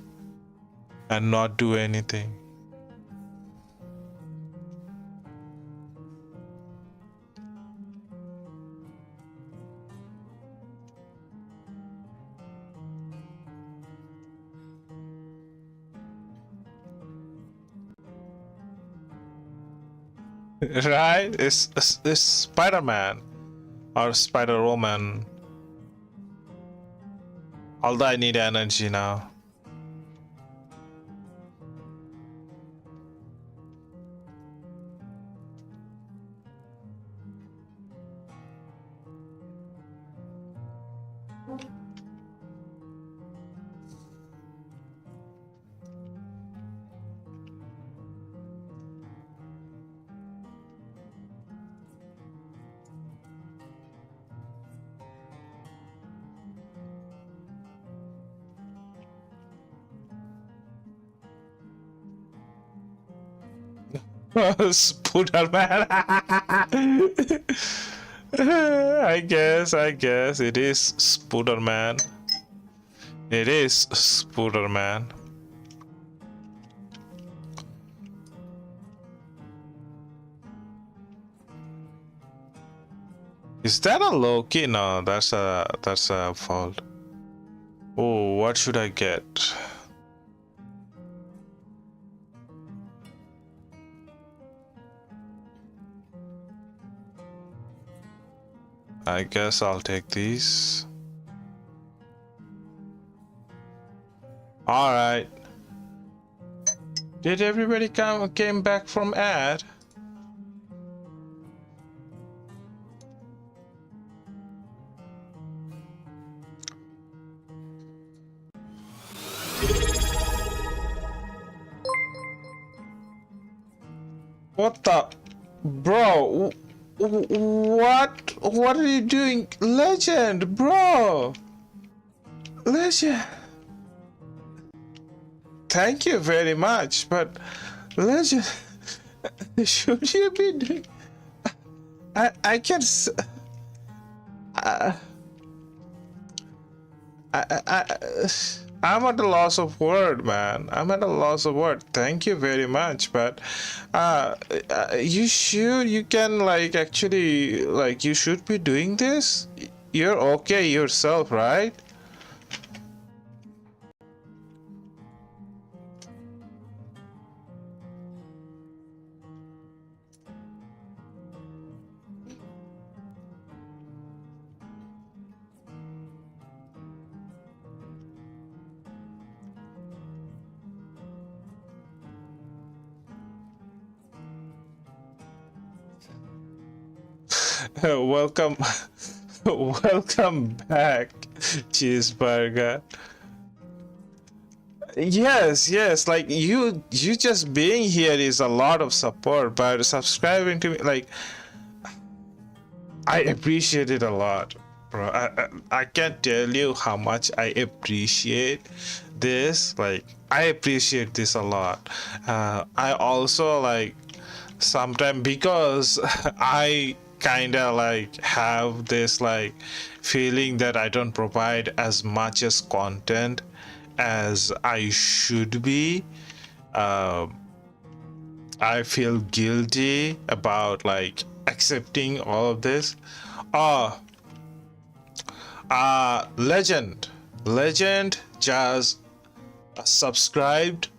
and not do anything. Right? It's Spider-Man or Spider-Woman. Although I need energy now. Spooderman. I guess it is Spooderman. It is Spooderman. Is that a Loki? No, that's a fault. Oh, what should I get? I guess I'll take these. All right. Did everybody came back from ad? What the, bro? What are you doing, Legend, bro? Legend. Thank you very much, but Legend, should you be doing? I can. I'm at a loss of word, man. I'm at a loss of word. Thank you very much, but you can like actually like you should be doing this. You're okay yourself, right? Welcome, welcome back, Cheeseburger. Yes, like you just being here is a lot of support, but subscribing to me, like, I appreciate it a lot, bro. I can't tell you how much I appreciate this. Like, I appreciate this a lot. I also like sometimes because I kind of like have this like feeling that I don't provide as much as content as I should be. I feel guilty about like accepting all of this. Legend just subscribed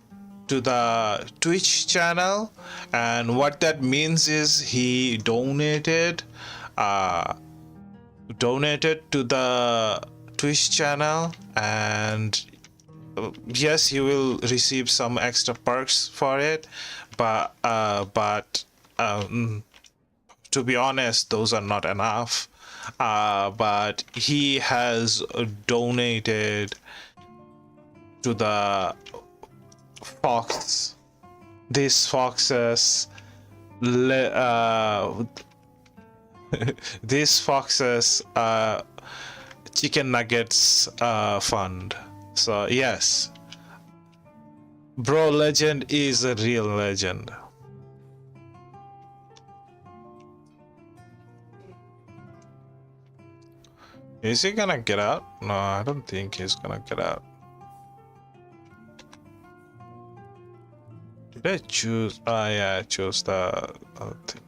to the Twitch channel, and what that means is he donated to the Twitch channel, and yes, he will receive some extra perks for it, but to be honest, those are not enough. But he has donated to the these foxes these foxes chicken nuggets fund. So yes, bro, Legend is a real legend. Is he gonna get out? No, I don't think he's gonna get out. Did I choose? Oh yeah, I chose the other thing.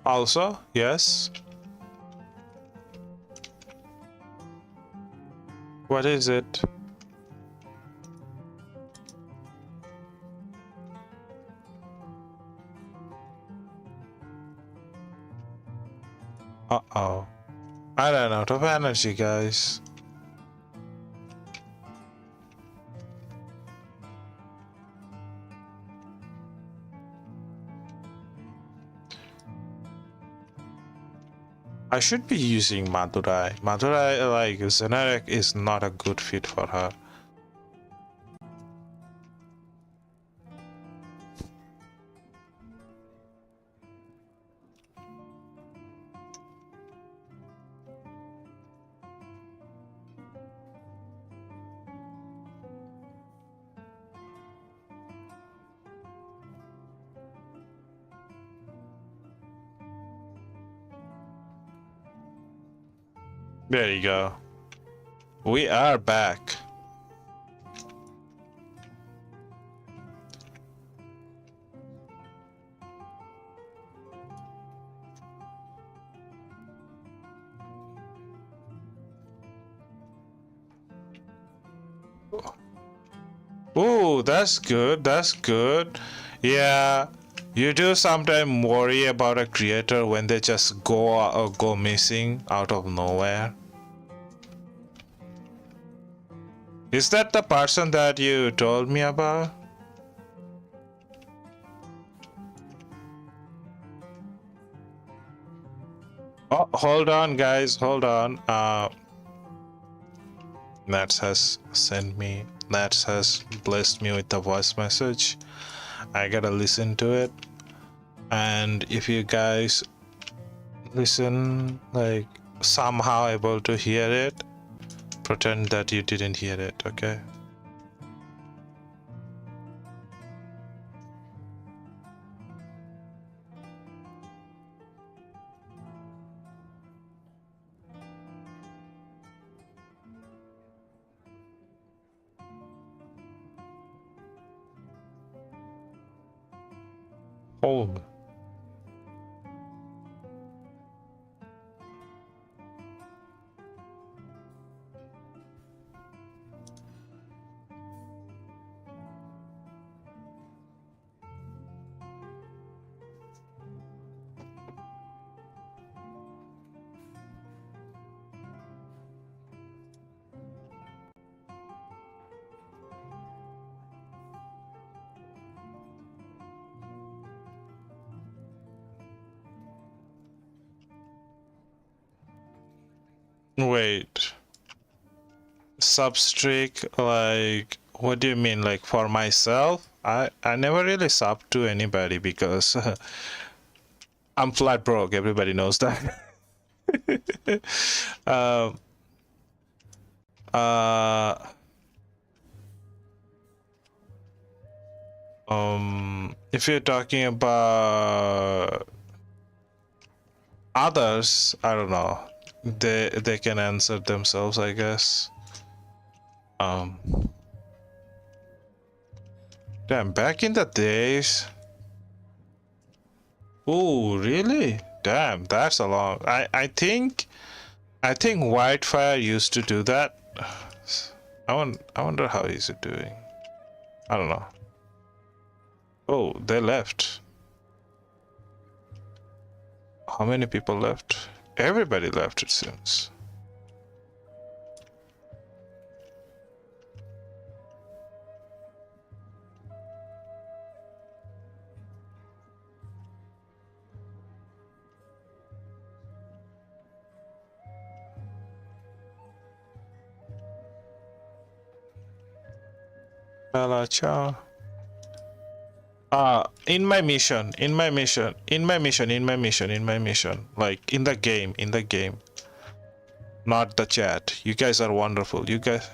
Also, yes. What is it? Uh-oh. I ran out of energy, guys. I should be using Madurai. Madurai, like, Zenarek is not a good fit for her. There you go. We are back. Ooh, that's good. That's good. Yeah, you do sometimes worry about a creator when they just go missing out of nowhere. Is that the person that you told me about? Oh, hold on, guys. Hold on. Nats has sent me. Nats has blessed me with a voice message. I gotta listen to it. And if you guys listen, like somehow able to hear it, pretend that you didn't hear it, okay? Oh. Wait. Substreak, like, what do you mean? Like for myself? I never really sub to anybody because I'm flat broke. Everybody knows that. um, uh, if you're talking about others, I don't know. They can answer themselves, I guess. Damn, back in the days. Oh, really? Damn, that's a long. I think Whitefire used to do that. I wonder how he's doing. I don't know. Oh, they left. How many people left? Everybody left, it seems. Hello, ciao. In my mission, like in the game, not the chat. You guys are wonderful. You guys.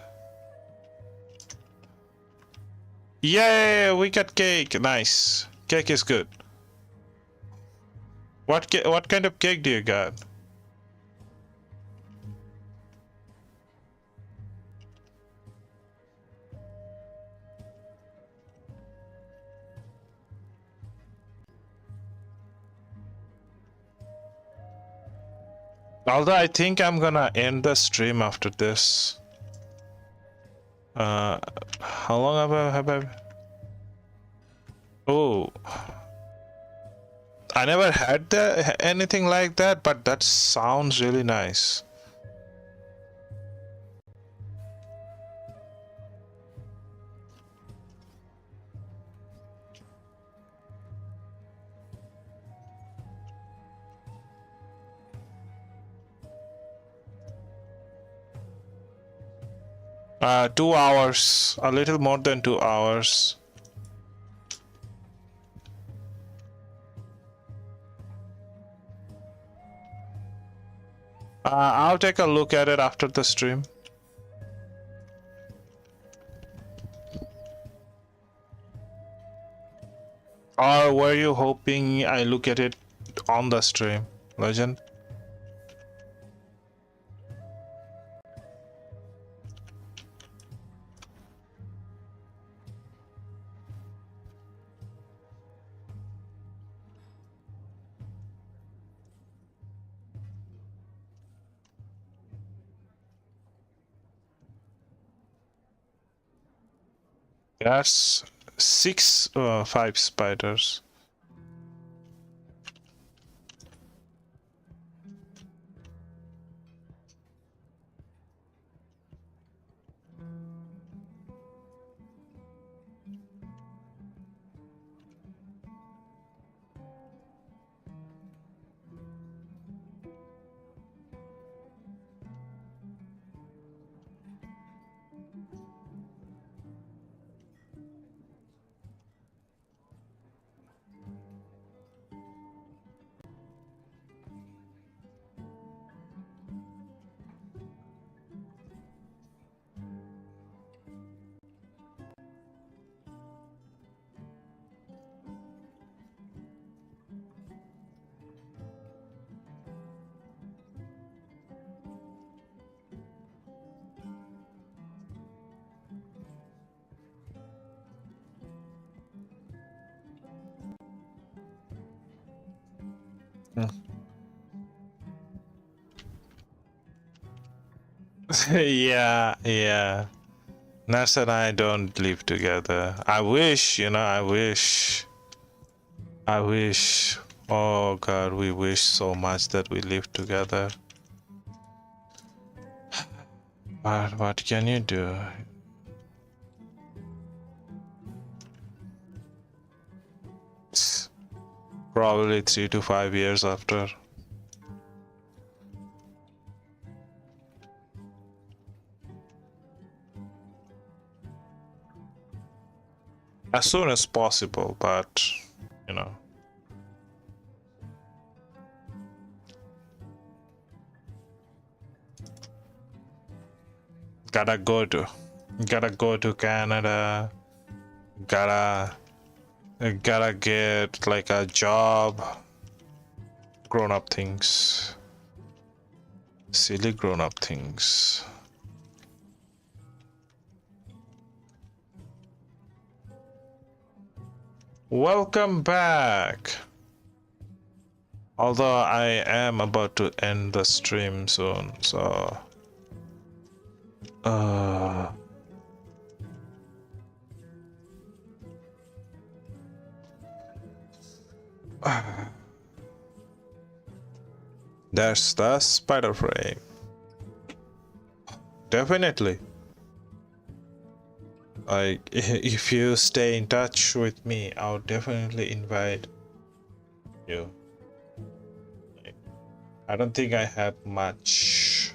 Yay! We got cake. Nice. Cake is good. What kind of cake do you got? Although I think I'm gonna end the stream after this. How long have I? Oh, I never had anything like that, but that sounds really nice. Uh, 2 hours, a little more than 2 hours. I'll take a look at it after the stream. Or were you hoping I look at it on the stream, Legend? That's five spiders. Yeah, yeah. Ness and I don't live together. I wish, I wish. I wish. Oh God, we wish so much that we live together. But what can you do? It's probably 3 to 5 years after. As soon as possible, but you know. Gotta go to Canada. Gotta get like a job. Grown up things. Silly grown up things. Welcome back. Although I am about to end the stream soon, so that's the spider frame. Definitely. Like, if you stay in touch with me, I'll definitely invite you. I don't think I have much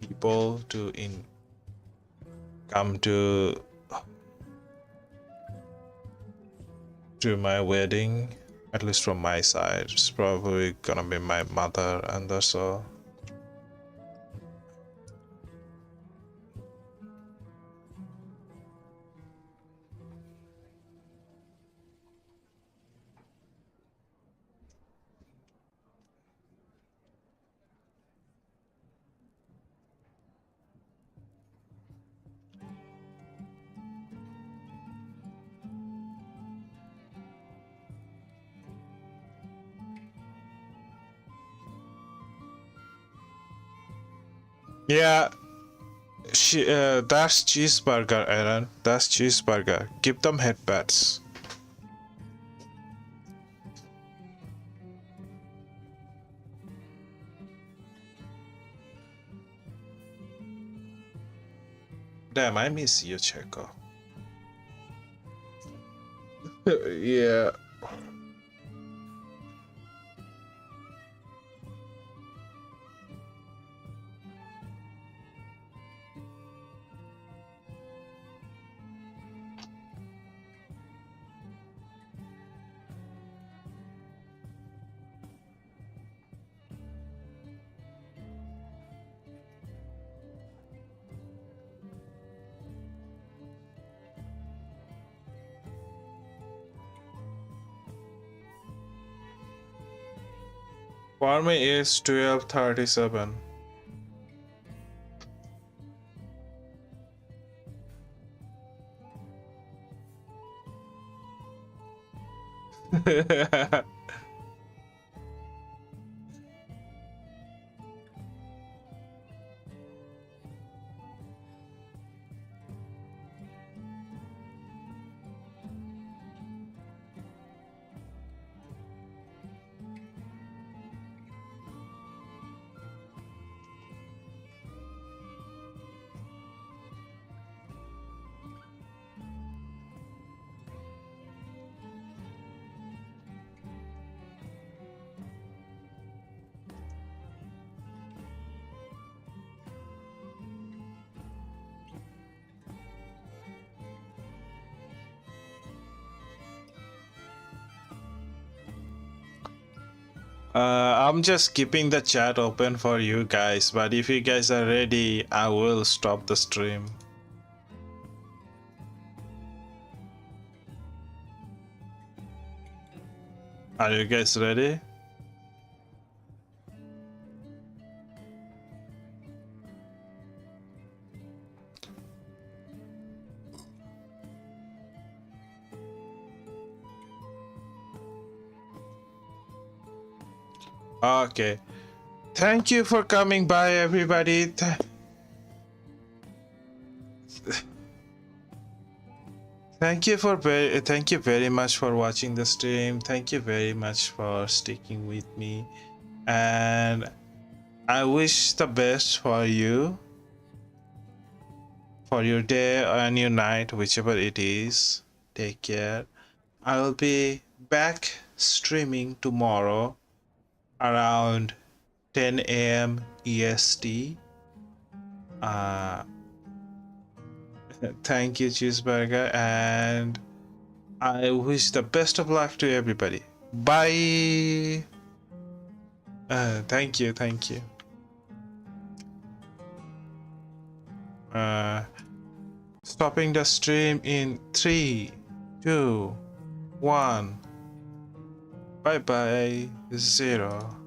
people to come to my wedding, at least from my side. It's probably gonna be my mother, and that's all. Yeah, that's cheeseburger, Aaron. That's cheeseburger. Give them headbats. Damn, I miss you, Checo. Yeah. For me, it's 12:37. I'm just keeping the chat open for you guys, but if you guys are ready, I will stop the stream. Are you guys ready? Okay. Thank you for coming by, everybody. Thank you very much for watching the stream. Thank you very much for sticking with me, and I wish the best for you, for your day and your night, whichever it is. Take care. I will be back streaming tomorrow around 10 a.m. EST. Thank you, Cheeseburger, and I wish the best of luck to everybody. Bye. Thank you. Stopping the stream in 3, 2, 1. Bye bye. 0.